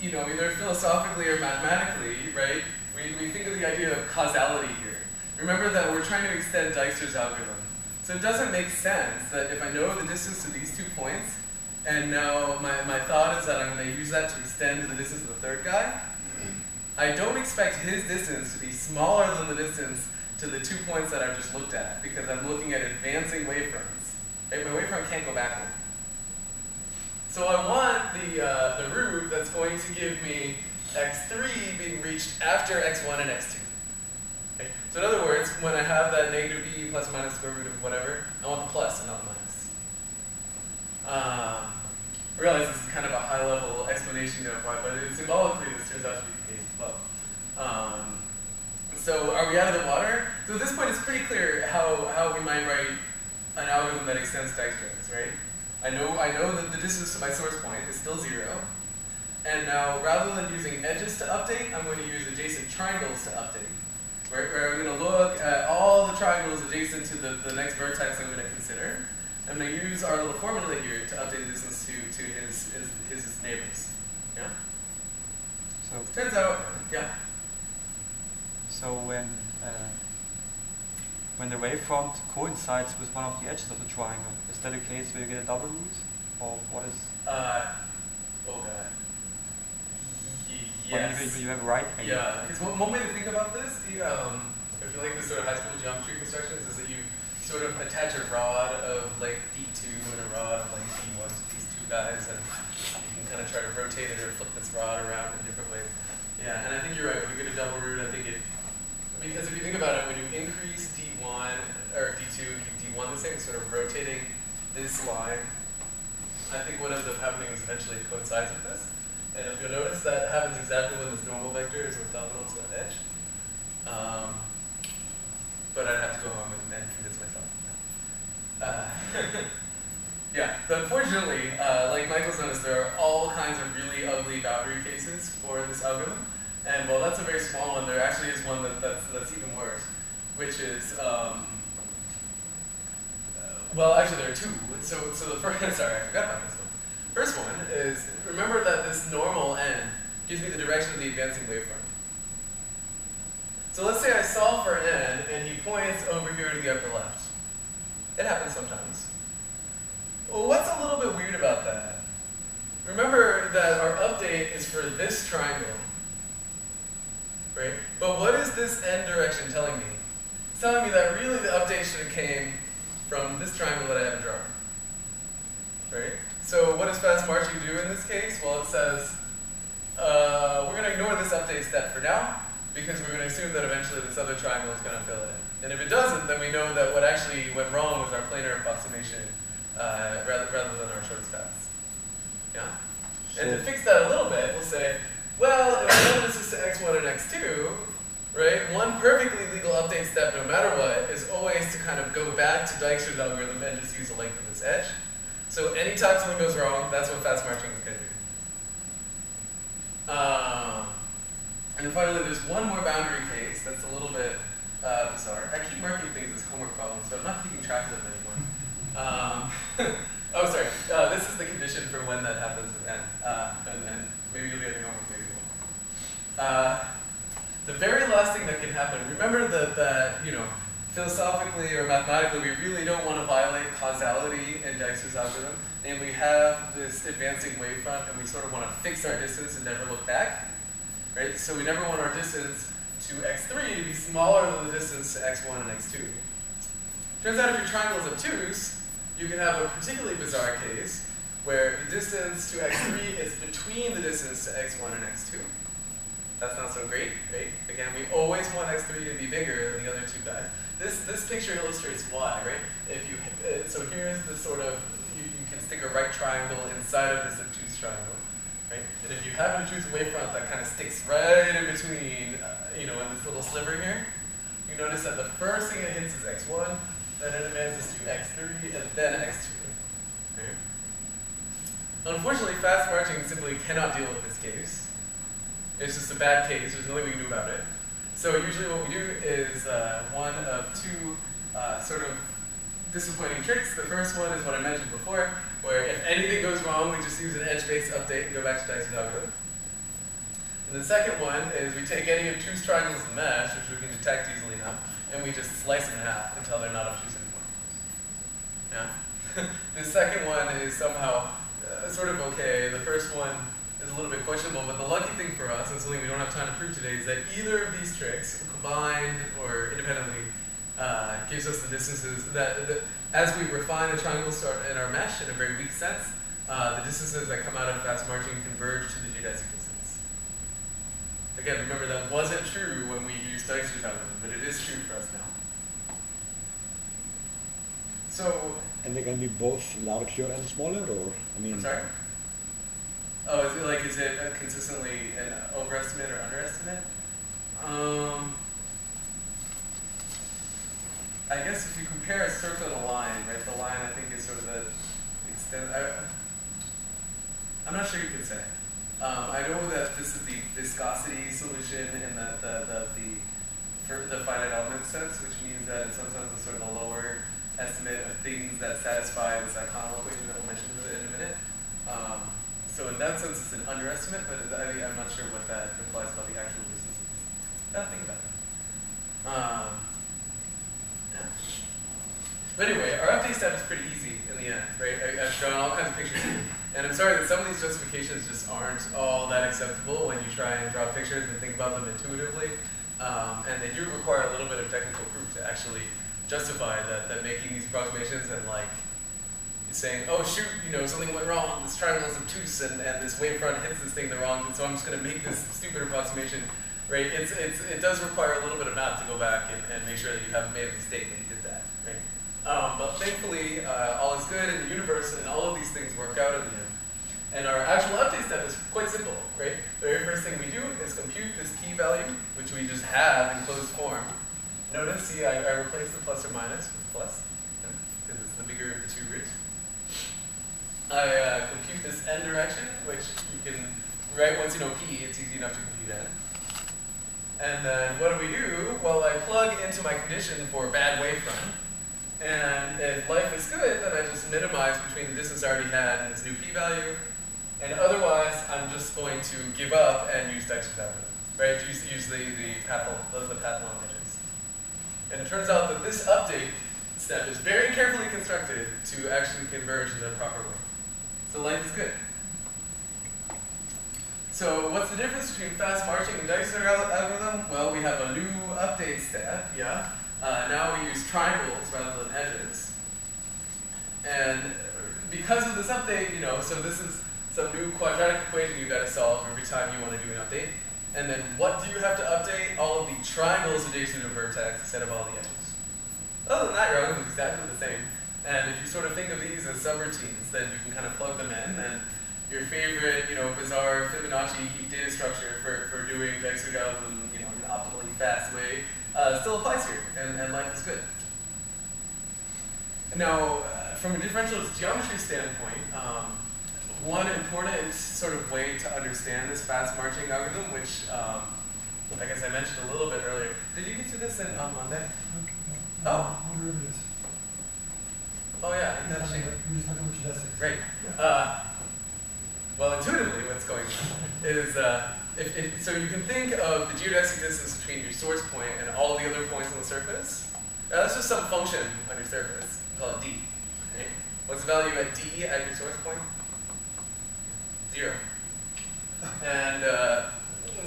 you know, either philosophically or mathematically, right? We think of the idea of causality here. Remember that we're trying to extend Dijkstra's algorithm. So it doesn't make sense that if I know the distance to these 2 points, and now my thought is that I'm going to use that to extend to the distance of the third guy, I don't expect his distance to be smaller than the distance to the 2 points that I've just looked at, because I'm looking at advancing wavefronts. Right? My wavefront can't go backward. So I want the root that's going to give me x3 being reached after x1 and x2. Okay? So in other words, when I have that negative b plus or minus square root of whatever, I want the plus and not the minus. I realize this is kind of a high-level explanation of why, but symbolically this turns out to be the case as well. So are we out of the water? So at this point it's pretty clear how we might write an algorithm that extends Dijkstra's, right? I know that the distance to my source point is still 0. And now, rather than using edges to update, I'm going to use adjacent triangles to update. Where I'm going to look at all the triangles adjacent to the next vertex I'm going to consider. I'm going to use our little formula here to update the distance to his neighbors. Yeah? So turns out, yeah? So when the wavefront coincides with one of the edges of the triangle, is that a case where you get a double root? Or what is... oh god. But Yes. you have a right angle. Yeah, because one way to think about this, if you like this sort of high school geometry constructions, is that you sort of attach a rod of like D2 and a rod of like D1 to these two guys, and you can kind of try to rotate it or flip this rod around in different ways. Yeah, and I think you're right. When you get a double root, I think because if you think about it, when you increase D1 or D2 and keep D1 the same, sort of rotating this line, I think what ends up happening is eventually it coincides with this. And if you'll notice, that happens exactly when this normal vector is orthogonal to that edge. But I'd have to go home and convince myself. Yeah, but unfortunately, like Michael's noticed, there are all kinds of really ugly boundary cases for this algorithm. And while that's a very small one, there actually is one that's even worse, which is, well, actually there are two. So the first, sorry, I forgot about this one. First one is, remember that this normal n gives me the direction of the advancing wavefront. So let's say I solve for n, and he points over here to the upper left. It happens sometimes. Well, what's a little bit weird about that? Remember that our update is for this triangle, right? But what is this n direction telling me? It's telling me that really the update should have came from this triangle that I haven't drawn, right? So what does fast marching do in this case? Well, it says, we're going to ignore this update step for now, because we're going to assume that eventually this other triangle is going to fill it in. And if it doesn't, then we know that what actually went wrong was our planar approximation rather than our shortest paths. Yeah? And to fix that a little bit, we'll say, well, if we know this is to x1 and x2, right, one perfectly legal update step, no matter what, is always to kind of go back to Dijkstra's algorithm and just use the length of this edge. So anytime something goes wrong, that's what fast marching is going to do. And finally, there's one more boundary case that's a little bit bizarre. I keep marking things as homework problems, so I'm not keeping track of them anymore. Oh, sorry. This is the condition for when that happens with n. And maybe you'll be getting homework, maybe you won't. The very last thing that can happen, remember that philosophically or mathematically, we really don't want to violate causality in Dijkstra's algorithm, and we have this advancing wavefront, and we sort of want to fix our distance and never look back, right? So we never want our distance to x3 to be smaller than the distance to x1 and x2. Turns out if your triangle is obtuse, you can have a particularly bizarre case where the distance to x3 is between the distance to x1 and x2. That's not so great, right? Again, we always want x3 to be bigger than the other two guys. This picture illustrates why, right? If you so here's the sort of you can stick a right triangle inside of this obtuse triangle, right? And if you have an obtuse wavefront that kind of sticks right in between, in this little sliver here, you notice that the first thing it hits is x1, then it advances to x3, and then x2. Right? Unfortunately, fast marching simply cannot deal with this case. It's just a bad case. There's nothing we can do about it. So usually what we do is one of two sort of disappointing tricks. The first one is what I mentioned before, where if anything goes wrong, we just use an edge-based update and go back to Dijkstra's algorithm. And the second one is we take any obtuse triangles in the mesh, which we can detect easily now, and we just slice them in half until they're not obtuse anymore. Yeah? The second one is somehow sort of okay. The first one is a little bit questionable, but the lucky thing for us, and something we don't have time to prove today, is that either of these tricks, combined or independently, gives us the distances that as we refine the triangles in our mesh in a very weak sense, the distances that come out of fast marching converge to the geodesic distance. Again, remember that wasn't true when we used Dijkstra's algorithm, but it is true for us now. So, and they can be both larger and smaller, or I'm sorry? Oh, is it consistently an overestimate or underestimate? I guess if you compare a circle and a line, right? The line I think is sort of the extent. I'm not sure you could say. I know that this is the viscosity solution in the finite element sense, which means that in some sense it's sort of a lower estimate of things that satisfy this Economou equation that we'll mention in a minute. So in that sense, it's an underestimate, but I'm not sure what that implies about the actual distances. Gotta think about that. Yeah. But anyway, our update step is pretty easy in the end, right? I've drawn all kinds of pictures here. And I'm sorry that some of these justifications just aren't all that acceptable when you try and draw pictures and think about them intuitively. And they do require a little bit of technical proof to actually justify that making these approximations and like saying, oh shoot, something went wrong, this triangle is obtuse and this wavefront hits this thing the wrong, so I'm just going to make this stupid approximation, right? It does require a little bit of math to go back and make sure that you haven't made a mistake when you did that, right? But thankfully, all is good in the universe and all of these things work out in the end. And our actual update step is quite simple, right? The very first thing we do is compute this p-value, which we just have in closed form. Notice, see, I replaced the plus or minus with plus, because it's the bigger of the two roots. I compute this n direction, which you can write once you know p, it's easy enough to compute n. And then what do? Well, I plug into my condition for bad wavefront. And if life is good, then I just minimize between the distance I already had and this new p-value. And otherwise, I'm just going to give up and use Dexter's algorithm, right? Use the path along edges. And it turns out that this update step is very carefully constructed to actually converge in the proper way. So life is good. So what's the difference between fast marching and Dexter's algorithm? Well, we have a new update step, yeah. Now we use triangles rather than edges. And because of this update, so this is some new quadratic equation you've got to solve every time you want to do an update. And then what do you have to update? All of the triangles adjacent to a vertex instead of all the edges. Other than that, your algorithm is exactly the same. And if you sort of think of these as subroutines, then you can kind of plug them in. And your favorite, bizarre Fibonacci heap data structure for doing Dexter's algorithm, in an optimally fast way, still applies here, and life is good. Now, from a differential geometry standpoint, one important sort of way to understand this fast marching algorithm, which I guess I mentioned a little bit earlier. Did you get to this on Monday? Oh. Oh yeah, actually. Right. Well, intuitively, what's going on is so you can think of the geodesic distance between your source point and all the other points on the surface. That's just some function on your surface. We call it d. Right? What's the value at d at your source point? 0. And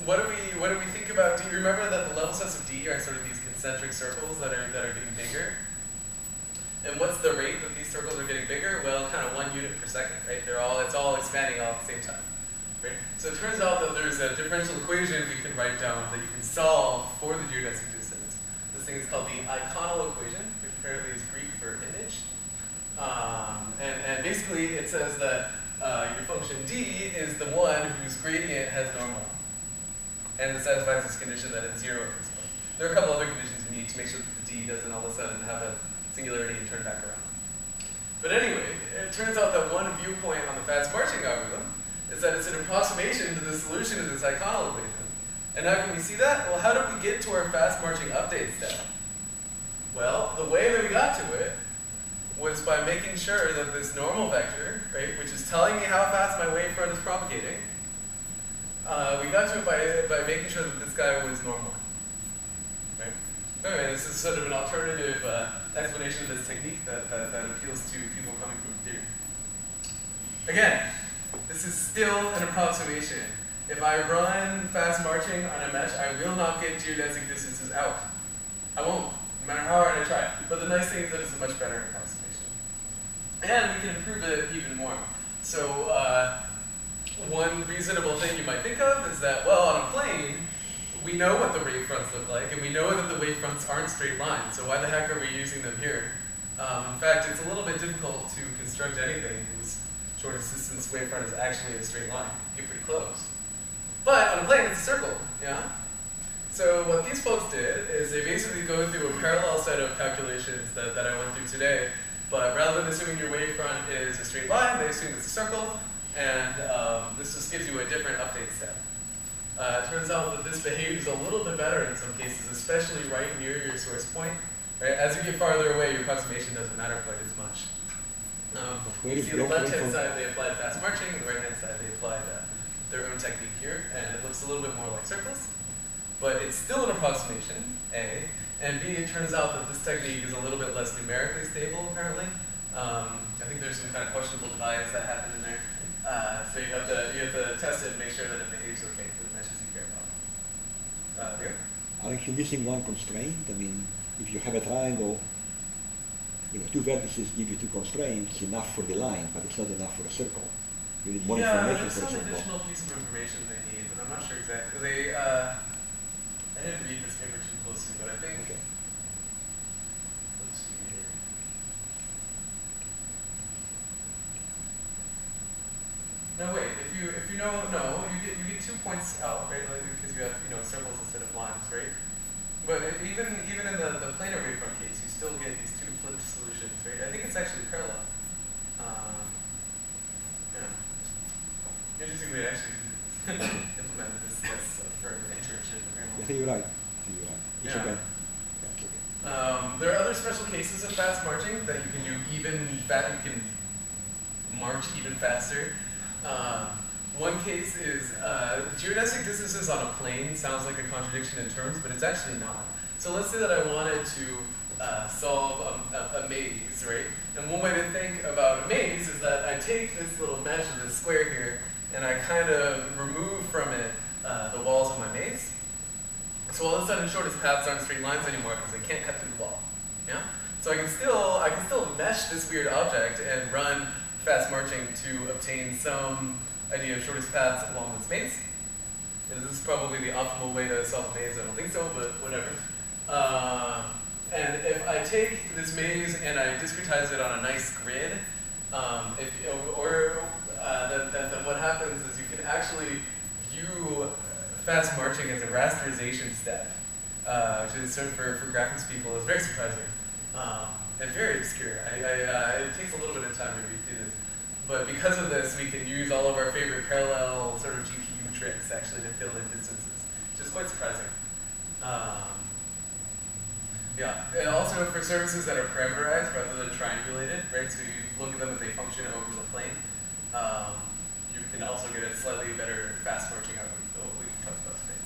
what do we think about d? Remember that the level sets of d are sort of these concentric circles that are getting bigger. And what's the rate that these circles are getting bigger? Well, kind of 1 unit per second, right? It's all expanding all at the same time. Right? So it turns out that there's a differential equation we can write down that you can solve for the geodesic distance. This thing is called the iconal equation, which apparently is Greek for image. And basically it says that your function d is the one whose gradient has normal. And it satisfies this condition that it's 0 at this point. There are a couple other conditions we need to make sure that the d doesn't all of a sudden have a singularity and turn back around. But anyway, it turns out that one viewpoint on the fast marching algorithm is that it's an approximation to the solution of this iconal equation. And how can we see that? Well, how did we get to our fast marching update step? Well, the way that we got to it was by making sure that this normal vector, right, which is telling me how fast my wavefront is propagating, we got to it by making sure that this guy was normal. Right? Anyway, this is sort of an alternative explanation of this technique that appeals to people coming from theory. Again, this is still an approximation. If I run fast marching on a mesh, I will not get geodesic distances out. I won't, no matter how hard I try. But the nice thing is that it's a much better approximation. And we can improve it even more. So one reasonable thing you might think of is that, well, on a plane, we know what the wavefronts look like, and we know that the wavefronts aren't straight lines, so why the heck are we using them here? In fact, it's a little bit difficult to construct anything whose shortest distance wavefront is actually a straight line. You get pretty close. But on a plane, it's a circle, yeah? So what these folks did is they basically go through a parallel set of calculations that I went through today, but rather than assuming your wavefront is a straight line, they assume it's a circle, and this just gives you a different update step. It turns out that this behaves a little bit better in some cases, especially right near your source point. Right? As you get farther away, your approximation doesn't matter quite as much. You see the left-hand side, they applied fast marching, and the right-hand side, they applied their own technique here, and it looks a little bit more like circles. But it's still an approximation, A, and B, it turns out that this technique is a little bit less numerically stable, apparently. I think there's some kind of questionable bias that happened in there. So you have to test it and make sure that it behaves okay for the meshes you care about. Here? Aren't you missing one constraint? I mean, if you have a triangle, two vertices give you two constraints, enough for the line, but it's not enough for a circle. You need more information there's for a some circle. additional piece of information they need, but I'm not sure exactly. I didn't read this paper too closely, but I think. Okay. Let's see here. No, wait. If you know, no, you get 2 points out, right? Like, because you have circles instead of lines, right? But even in the planar wavefront case, you still get these two flipped solutions, right? I think it's actually parallel. Interestingly, I actually implemented this for an internship. I think you're right. It's okay. There are other special cases of fast marching that you can do you can march even faster. One case is geodesic distances on a plane sounds like a contradiction in terms, but it's actually not. So let's say that I wanted to solve a maze, right? And one way to think about a maze is that I take this little mesh of this square here, and I kind of remove from it the walls of my maze. So all of a sudden, shortest paths aren't straight lines anymore because I can't cut through the wall. Yeah. So I can still mesh this weird object and run fast marching to obtain some idea of shortest paths along this maze. This is probably the optimal way to solve a maze. I don't think so, but whatever. And if I take this maze and I discretize it on a nice grid, then what happens is you can actually view fast marching as a rasterization step, which is sort of for graphics people is very surprising and very obscure. It takes a little bit of time to read through this, but because of this, we can use all of our favorite parallel sort of GPU tricks actually to fill in distances, which is quite surprising. And also for surfaces that are parameterized rather than triangulated, right? So you look at them as a function over the plane. You can also get a slightly better fast marching algorithm than what we've talked about today.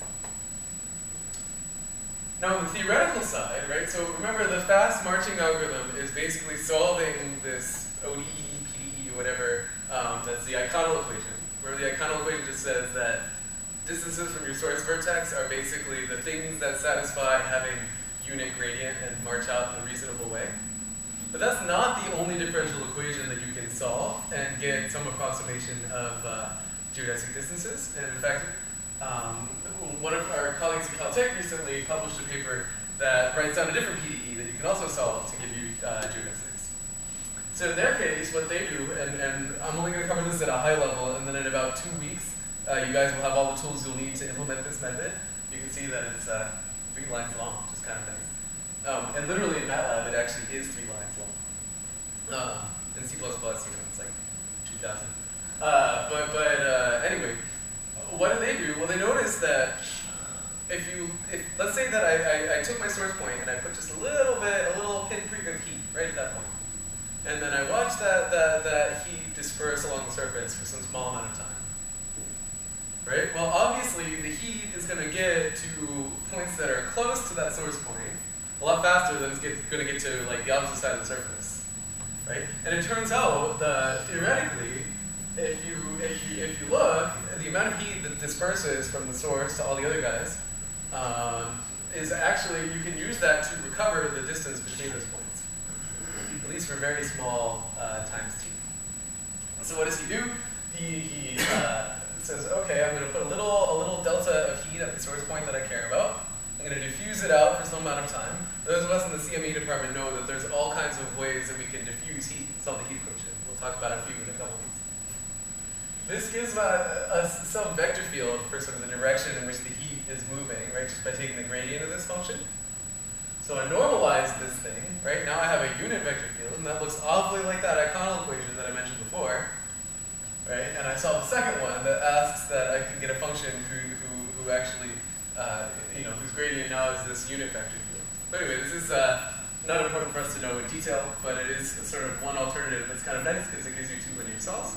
Now on the theoretical side, right? So remember the fast marching algorithm is basically solving this ODE, PDE, whatever. That's the iconal equation, where the iconal equation just says that distances from your source vertex are basically the things that satisfy having unit gradient and march out in a reasonable way. But that's not the only differential equation that you can solve and get some approximation of geodesic distances. And in fact, one of our colleagues at Caltech recently published a paper that writes down a different PDE that you can also solve to give you geodesics. So in their case, what they do, and I'm only going to cover this at a high level, and then in about 2 weeks, you guys will have all the tools you'll need to implement this method. You can see that it's 3 lines long, which is kind of nice. And literally in MATLAB, it actually is 3 lines long. In C++, it's like 2,000. Anyway, what do they do? Well, they notice that if let's say that I took my source point and I put just a little pinprick of heat right at that point, and then I watch that heat disperse along the surface for some small amount of time. Right? Well, obviously, the heat is going to get to points that are close to that source point a lot faster than it's going to get to like the opposite side of the surface, right? And it turns out that theoretically, if you look, the amount of heat that disperses from the source to all the other guys is actually you can use that to recover the distance between those points, at least for very small times t. So what does he do? He says, okay, I'm going to put a little delta of heat at the source point that I care about. I'm going to diffuse it out for some amount of time. Those of us in the CME department know that there's all kinds of ways that we can diffuse heat, solve the heat quotient. We'll talk about a few in a couple weeks. This gives us some vector field for sort of the direction in which the heat is moving, right, just by taking the gradient of this function. So I normalize this thing, right? Now I have a unit vector field, and that looks awfully like that iconal equation that I mentioned before. Right? And I solve the second one that asks that I can get a function who actually, whose gradient now is this unit vector field. But anyway, this is not important for us to know in detail, but it is sort of one alternative that's kind of nice because it gives you 2 linear solves.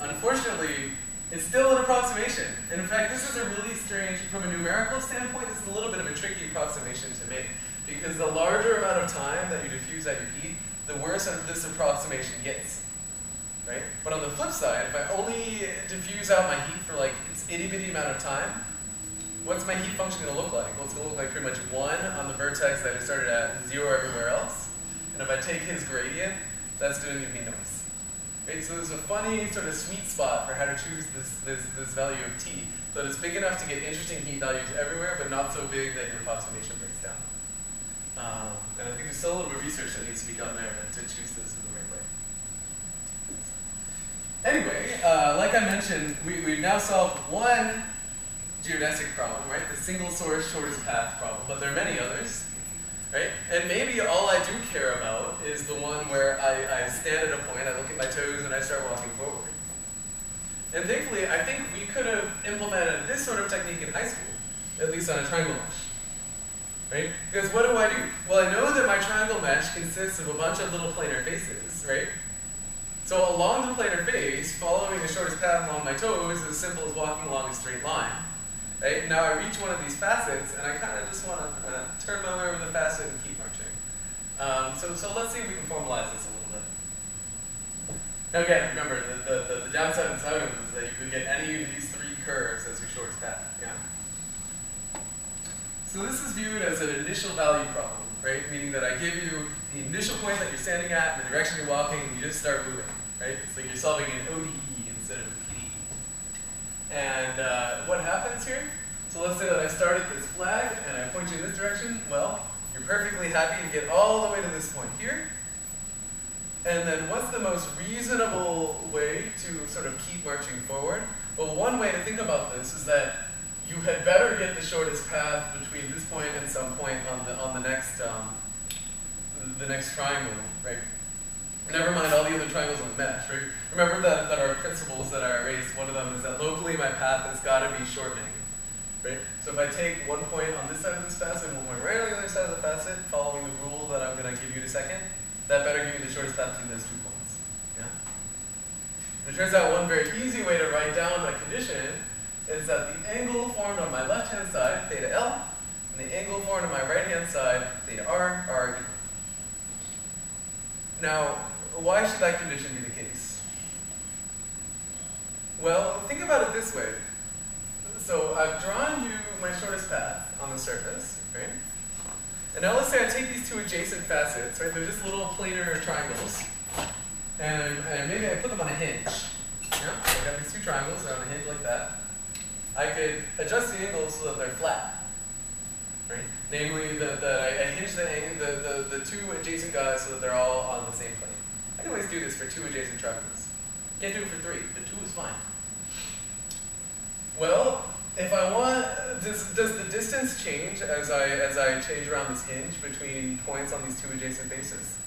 Unfortunately, it's still an approximation. And in fact, this is a really strange, from a numerical standpoint, this is a little bit of a tricky approximation to make because the larger amount of time that you diffuse out your heat, the worse this approximation gets. right? But on the flip side, if I only diffuse out my heat for like this itty-bitty amount of time, what's my heat function going to look like? Well, it's going to look like pretty much 1 on the vertex that I started at, 0 everywhere else. And if I take his gradient, that's going to give me noise. Right? So there's a funny sort of sweet spot for how to choose this value of T. So that it's big enough to get interesting heat values everywhere, but not so big that your approximation breaks down. And I think there's still a little bit of research that needs to be done there to choose this in the right way. Anyway, like I mentioned, we've now solved one geodesic problem, right? The single source shortest path problem, but there are many others, right? And maybe all I do care about is the one where I stand at a point, I look at my toes, and I start walking forward. And thankfully, I think we could have implemented this sort of technique in high school, at least on a triangle mesh. Right? Because what do? Well, I know that my triangle mesh consists of a bunch of little planar faces, right? So along the planar face, following the shortest path along my toes is as simple as walking along a straight line. Right? Now I reach one of these facets, and I kind of just want to turn my way over the facet and keep marching. So let's see if we can formalize this a little bit. Now again, remember, the downside and side of it is that you could get any of these 3 curves as your shortest path. Yeah? So this is viewed as an initial value problem, right? Meaning that I give you the initial point that you're standing at, and the direction you're walking, and you just start moving, right? It's like you're solving an ODE instead of a PDE. And what happens here? So let's say that I start at this flag, and I point you in this direction. Well, you're perfectly happy to get all the way to this point here. And then what's the most reasonable way to sort of keep marching forward? Well, one way to think about this is that you had better get the shortest path between this point and some point on the next triangle, right? Never mind all the other triangles on the mesh, right? Remember that our principles that are erased, one of them is that locally my path has got to be shortening, right? So if I take one point on this side of this facet and one point right on the other side of the facet, following the rule that I'm going to give you in a second, that better give you the shortest path between those 2 points. Yeah? And it turns out one very easy way to write down a condition is that the angle formed on my left-hand side, theta L, and the angle formed on my right-hand side, theta R, are equal. Now, why should that condition be the case? Well, think about it this way. So I've drawn you my shortest path on the surface, right? And now let's say I take these 2 adjacent facets, right? They're just little planar triangles. And maybe I put them on a hinge. Yeah? So I got these 2 triangles, they're on a hinge like that. I could adjust the angles so that they're flat, right? Namely, that I hinge the 2 adjacent guys so that they're all on the same plane. I can always do this for 2 adjacent triangles. Can't do it for 3, but 2 is fine. Well, if I want, does the distance change as I change around this hinge between points on these 2 adjacent faces?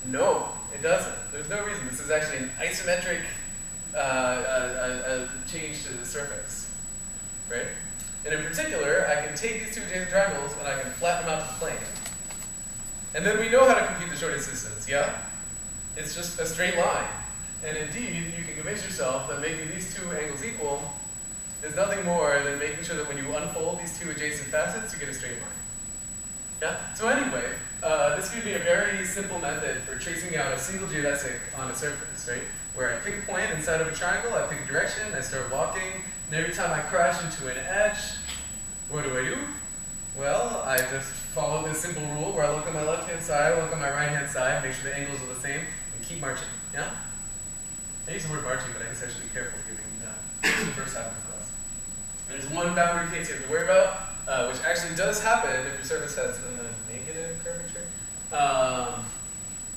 No, it doesn't. There's no reason. This is actually an isometric change to the surface, right? And in particular, I can take these 2 adjacent triangles and I can flatten them out to the plane. And then we know how to compute the shortest distance, yeah? It's just a straight line. And indeed, you can convince yourself that making these 2 angles equal is nothing more than making sure that when you unfold these 2 adjacent facets, you get a straight line. Yeah? So anyway, this could be a very simple method for tracing out a single geodesic on a surface, right? Where I pick a point inside of a triangle, I pick a direction, I start walking, and every time I crash into an edge, what do? Well, I just follow this simple rule where I look on my left-hand side, I look on my right-hand side, make sure the angles are the same, and keep marching. Yeah? I use the word marching, but I guess I should be careful giving the first half of the class. There's one boundary case you have to worry about, which actually does happen if your surface has a negative curvature,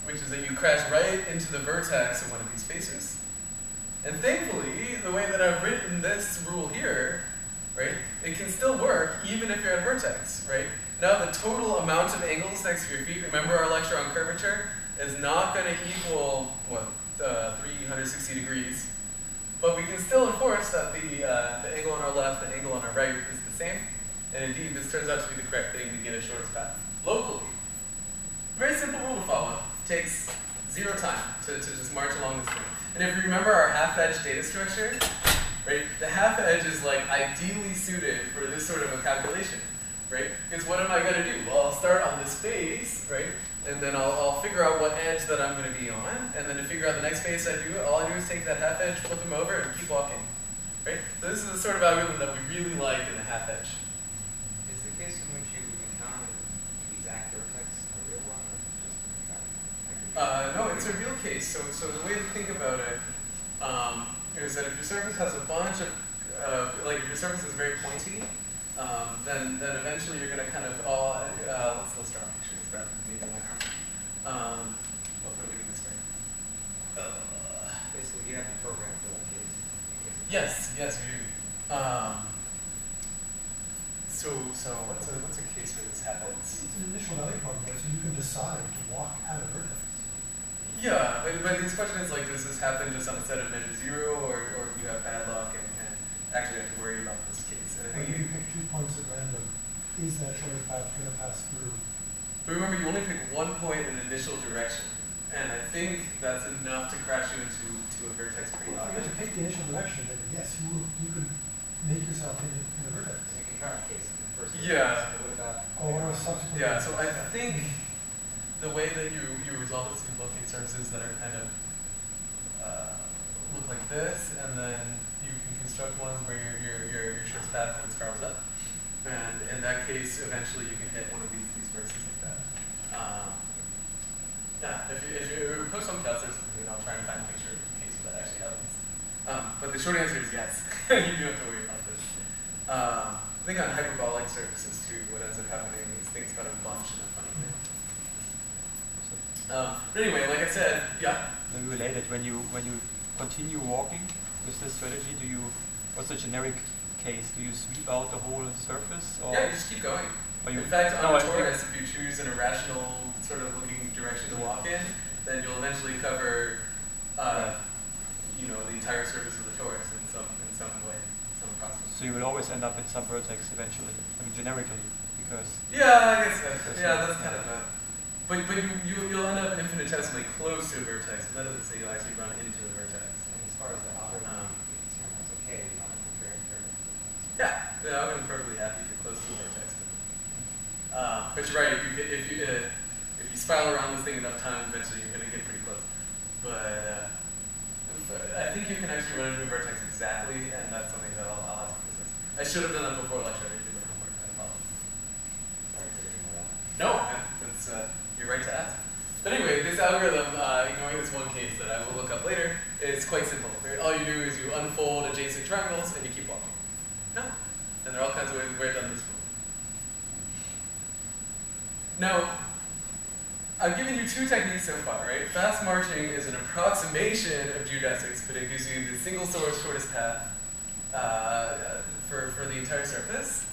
which is that you crash right into the vertex of one of these faces. And thankfully, the way that I've written this rule here, right, it can still work even if you're at a vertex, right? Now the total amount of angles next to your feet, remember our lecture on curvature, is not going to equal, 360 degrees. But we can still enforce that the angle on our left, the angle on our right is the same. And indeed, this turns out to be the correct thing to get a shortest path. Locally, very simple rule to follow. It takes 0 time to just march along this thing. And if you remember our half-edge data structure, right, the half-edge is like ideally suited for this sort of a calculation, right? Because what am I going to do? Well, I'll start on this face, right? and then I'll figure out what edge that I'm going to be on, and then to figure out the next face I do, all I do is take that half edge, flip them over, and keep walking. Right? So this is the sort of algorithm that we really like in the half edge. Is the case in which you encounter the exact vertex a real one, or just No, it's a real case. So the way to think about it is that if your surface has a bunch of, like if your surface is very pointy, then eventually you're going to kind of let's draw a picture. Rather than maybe my arm. Hopefully we can get this right. basically you have the program for that case? Yes, we do. So what's a case where this happens? It's an initial value problem, right? So you can decide to walk at a vertex. Yeah, but this question is like, does this happen just on a set of measure 0, or do you have bad luck and actually have to worry about this case? And I Like think if you pick 2 points at random, is that shortest path going to pass through? but remember, you only pick 1 point in initial direction, and I think that's enough to crash you into a vertex pretty If you often. get to pick the initial direction, then yes, you could make yourself in a vertex. So you can try a case in the first Yeah. What about Or a subsequent. Yeah, so I think the way that you resolve this, you locate surfaces that are kind of look like this, and then you can construct ones where your shortest path kind of scarves up. And in that case, eventually you can hit one of these vertices like that. Yeah, if you post some calculus, I'll try and find a picture of a case where that actually happens. But the short answer is yes. You do have to worry about this. I think on hyperbolic surfaces too, what ends up happening is things kind of bunch in a funny way. But anyway, like I said, yeah. Maybe related, when you continue walking with this strategy, what's the generic case? Do you sweep out the whole surface? Or Yeah, you just keep going. or you, In fact, no, on I a think- torus, if you choose an irrational sort of looking direction to walk in, then you'll eventually cover, the entire surface of the torus in some way, some process. So you will always end up in some vertex eventually. I mean, generically, because Yeah, I guess that's kind of a. But you'll end up infinitesimally close to a vertex, but that doesn't say you'll actually run into a vertex. And as far as the algorithm is concerned, that's okay. You don't have to compare it very Yeah, I'm perfectly happy if you're close to a vertex. But you're right. If you spiral around this thing enough times, eventually you're going to get pretty close. But I think you can actually run into a vertex exactly, and that's something that I'll have to discuss. I should have done that before lecture. I didn't do my homework. I apologize. Sorry for getting that. No, that's you're right to ask. But anyway, this algorithm, ignoring this one case that I will look up later, is quite simple. Right? All you do is you unfold adjacent triangles and you keep walking. No, and there are all kinds of ways where I've done this rule. Now, I've given you 2 techniques so far, right? Fast marching is an approximation of geodesics, but it gives you the single source shortest path for the entire surface.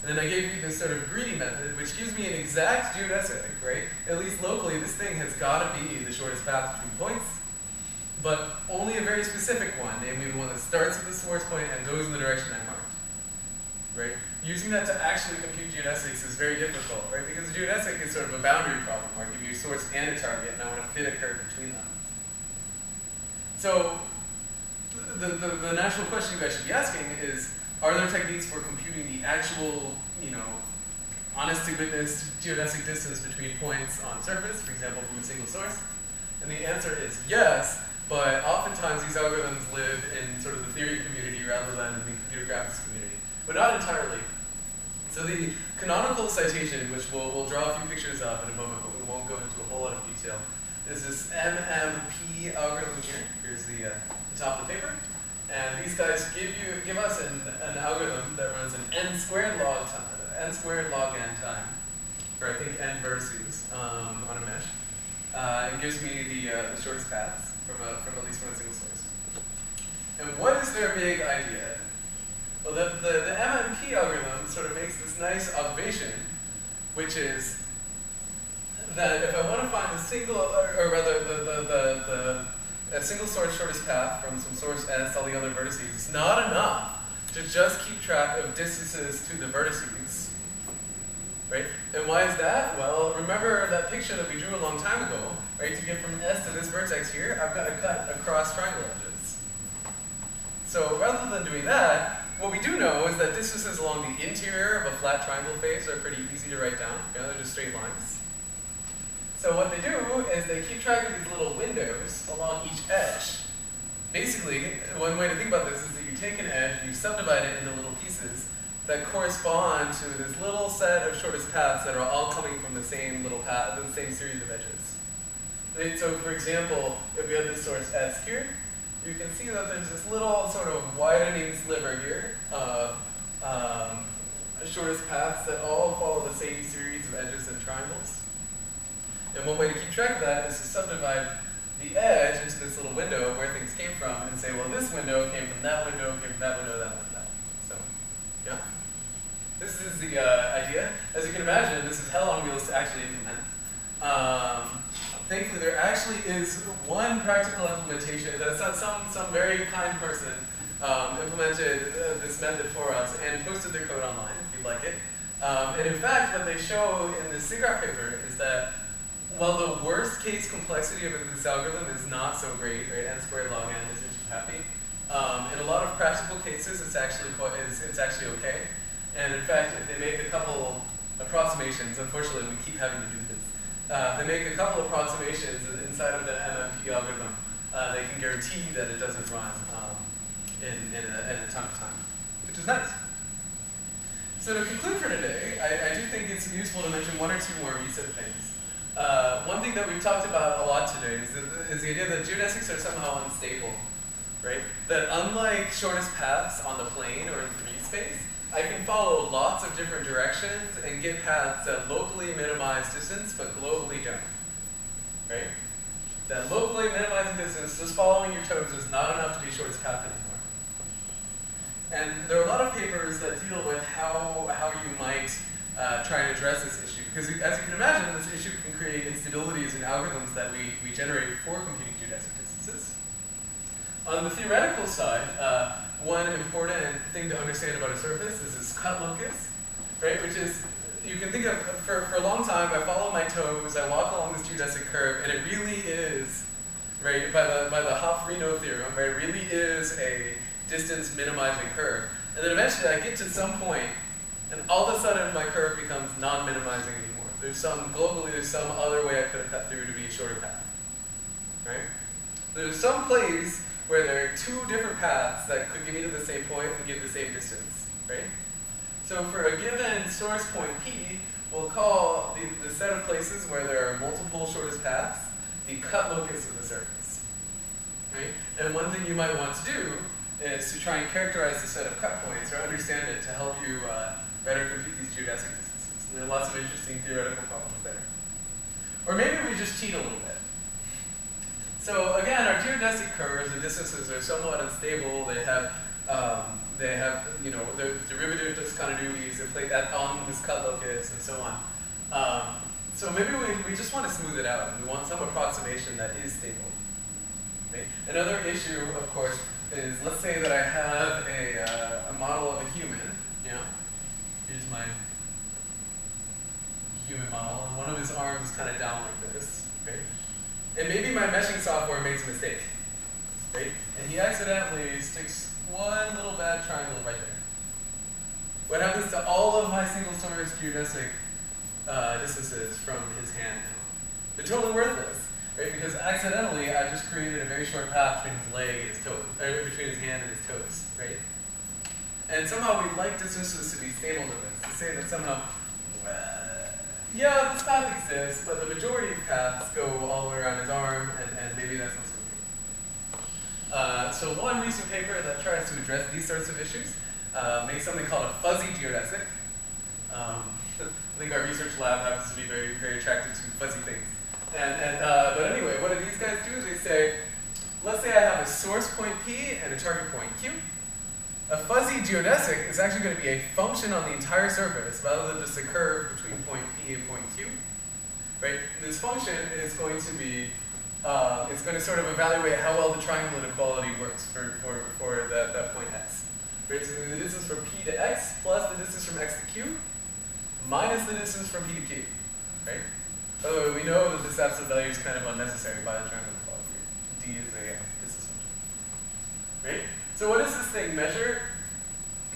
And then I gave you this sort of greedy method, which gives me an exact geodesic, right? At least locally, this thing has got to be the shortest path between points, but only a very specific one, namely the one that starts at the source point and goes in the direction I marked, right? Using that to actually compute geodesics is very difficult, right? Because a geodesic is sort of a boundary problem where I give you a source and a target, and I want to fit a curve between them. So the natural question you guys should be asking is, are there techniques for computing the actual, honest to goodness geodesic distance between points on a surface, for example, from a single source? And the answer is yes, but oftentimes these algorithms live in sort of the theory community rather than in the computer graphics community, but not entirely. So the canonical citation, which we'll draw a few pictures of in a moment, but we won't go into a whole lot of detail, is this MMP algorithm here. Here's the top of the paper. And these guys give us an algorithm that runs an n squared log n time for I think n vertices on a mesh. It gives me the shortest paths from at least from a single source. And what is their big idea? Well, the MMP algorithm sort of makes this nice observation, which is that if I want to find the single, or rather a single source shortest path from some source S, all the other vertices, it's not enough to just keep track of distances to the vertices, right? And why is that? Well, remember that picture that we drew a long time ago, right? To get from S to this vertex here, I've got to cut across triangle edges. So rather than doing that, what we do know is that distances along the interior of a flat triangle face are pretty easy to write down. They're just straight lines. So what they do is they keep track of these little windows along each edge. Basically, one way to think about this is that you take an edge and you subdivide it into little pieces that correspond to this little set of shortest paths that are all coming from the same little path, the same series of edges. Right? So for example, if we have this source S here, you can see that there's this little sort of widening sliver here of shortest paths that all follow the same series of edges and triangles. And one way to keep track of that is to subdivide the edge into this little window where things came from and say, well, this window came from that window, came from that window, that one, that one. So, yeah. This is the idea. As you can imagine, this is hell on wheels to actually implement. Thankfully, there actually is one practical implementation that some very kind person implemented this method for us and posted their code online, if you'd like it. And in fact, what they show in this SIGGRAPH paper is that while the worst case complexity of this algorithm is not so great, right, n squared log n is just happy, in a lot of practical cases, it's actually okay. And in fact, they make a couple approximations. Unfortunately, we keep having to do this. They make a couple approximations inside of the MMP algorithm. They can guarantee that it doesn't run in a ton of time, which is nice. So to conclude for today, I do think it's useful to mention one or two more recent things. One thing that we've talked about a lot today is the idea that geodesics are somehow unstable, right? That unlike shortest paths on the plane or in 3D space, I can follow lots of different directions and get paths that locally minimize distance but globally don't, right? That locally minimizing distance, just following your toes, is not enough to be shortest path anymore. And there are a lot of papers that deal with how you might try and address this issue. Because as you can imagine, this issue can create instabilities in algorithms that we generate for computing geodesic distances. On the theoretical side, one important thing to understand about a surface is its cut locus, right? Which is, you can think of, for a long time, I follow my toes, I walk along this geodesic curve, and it really is, right, by the Hopf-Reno theorem, right, it really is a distance minimizing curve. And then eventually I get to some point, and all of a sudden my curve becomes non-minimizing anymore. Globally, there's some other way I could have cut through to be a shorter path, right? There's some place where there are two different paths that could get me to the same point and give the same distance, right? So for a given source point P, we'll call the set of places where there are multiple shortest paths the cut locus of the surface, right? And one thing you might want to do is to try and characterize the set of cut points or understand it to help you better compute these geodesic distances. There are lots of interesting theoretical problems there. Or maybe we just cheat a little bit. So again, our geodesic curves, the distances are somewhat unstable. They have their derivative discontinuities. They play that on this cut locus and so on. So maybe we just want to smooth it out. We want some approximation that is stable. Right? Another issue, of course, is let's say that I have a model of a human. Yeah. Here's my human model, and one of his arms kind of down like this. Right? And maybe my meshing software makes a mistake, right? And he accidentally sticks one little bad triangle right there. What happens to all of my single source geodesic distances from his hand now? They're totally worthless, right? Because accidentally I just created a very short path between his leg and his toe, or between his hand and his toes, right? And somehow we'd like distances to be stable to this, to say that somehow, yeah, this path exists, but the majority of paths go all the way around his arm, and maybe that's not so good. So one recent paper that tries to address these sorts of issues makes something called a fuzzy geodesic. I think our research lab happens to be very, very attracted to fuzzy things. But anyway, what do these guys do? They say, let's say I have a source point P and a target point Q. A fuzzy geodesic is actually going to be a function on the entire surface rather than just a curve between point P and point Q. Right? This function is going to be, it's going to sort of evaluate how well the triangle inequality works for that point x. Right? So the distance from P to x plus the distance from x to Q minus the distance from P to Q. Right? By the way, we know that this absolute value is kind of unnecessary by the triangle inequality. D is a distance function. Right? So what does this thing measure?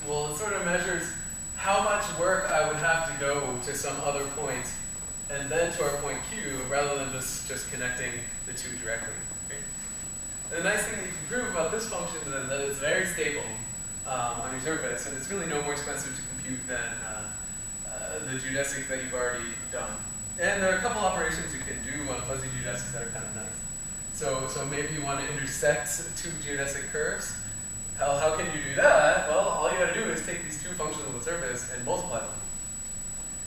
Well, it sort of measures how much work I would have to go to some other point and then to our point Q, rather than just connecting the two directly. Right? And the nice thing that you can prove about this function is that it's very stable on your surface, and it's really no more expensive to compute than the geodesic that you've already done. And there are a couple operations you can do on fuzzy geodesics that are kind of nice. So maybe you want to intersect two geodesic curves. How can you do that? Well, all you got to do is take these two functions on the surface and multiply them.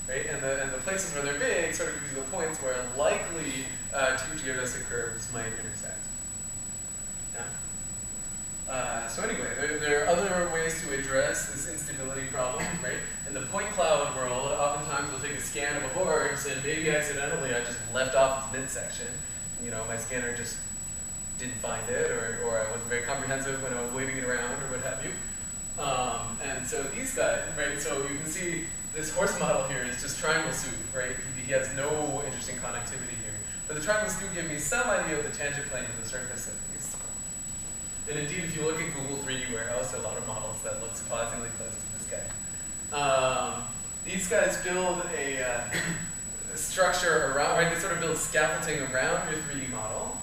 Right? And the places where they're big sort of gives you the points where likely two geodesic curves might intersect. Yeah. So anyway, there are other ways to address this instability problem, right? In the point cloud world, oftentimes we'll take a scan of a horse, and maybe accidentally I just left off its midsection. You know, my scanner just didn't find it, or I wasn't very comprehensive when I was waving it around, or what have you. And so these guys, right? So you can see this horse model here is just triangle soup, right? He has no interesting connectivity here. But the triangles do give me some idea of the tangent plane of the surface at least. And indeed, if you look at Google 3D Warehouse, there are a lot of models that look surprisingly close to this guy. These guys build a structure around, right? They sort of build scaffolding around your 3D model,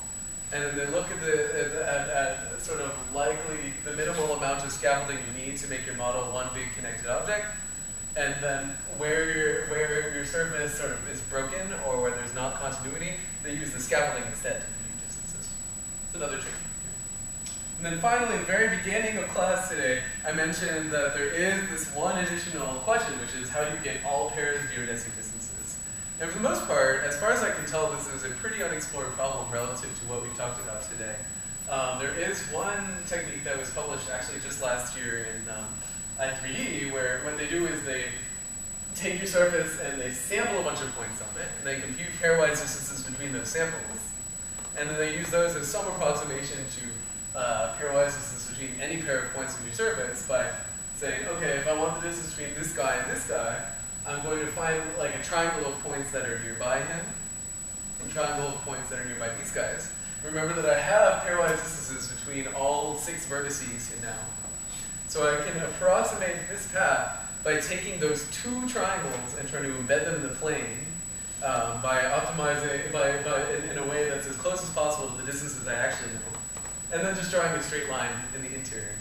and then they look at sort of likely the minimal amount of scaffolding you need to make your model one big connected object, and then where your surface sort of is broken or where there's not continuity, they use the scaffolding instead to compute distances. It's another trick. And then finally, the very beginning of class today, I mentioned that there is this one additional question, which is how do you get all pairs of geodesic distances? And for the most part, as far as I can tell, this is a pretty unexplored problem relative to what we've talked about today. There is one technique that was published actually just last year in i3D, where what they do is they take your surface and they sample a bunch of points on it, and they compute pairwise distances between those samples. And then they use those as some approximation to pairwise distance between any pair of points on your surface by saying, okay, if I want the distance between this guy and this guy, I'm going to find like a triangle of points that are nearby him, and a triangle of points that are nearby these guys. Remember that I have pairwise distances between all 6 vertices here now. So I can approximate this path by taking those 2 triangles and trying to embed them in the plane by optimizing in a way that's as close as possible to the distances I actually know, and then just drawing a straight line in the interior.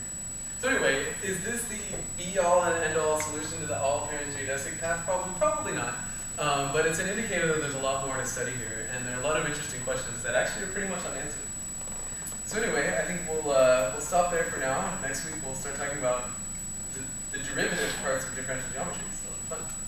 So anyway, is this the be-all and end-all solution to the all-pairs geodesic path problem? Probably not. But it's an indicator that there's a lot more to study here, and there are a lot of interesting questions that actually are pretty much unanswered. So anyway, I think we'll stop there for now. Next week we'll start talking about the derivative parts of differential geometry. So it'll be fun.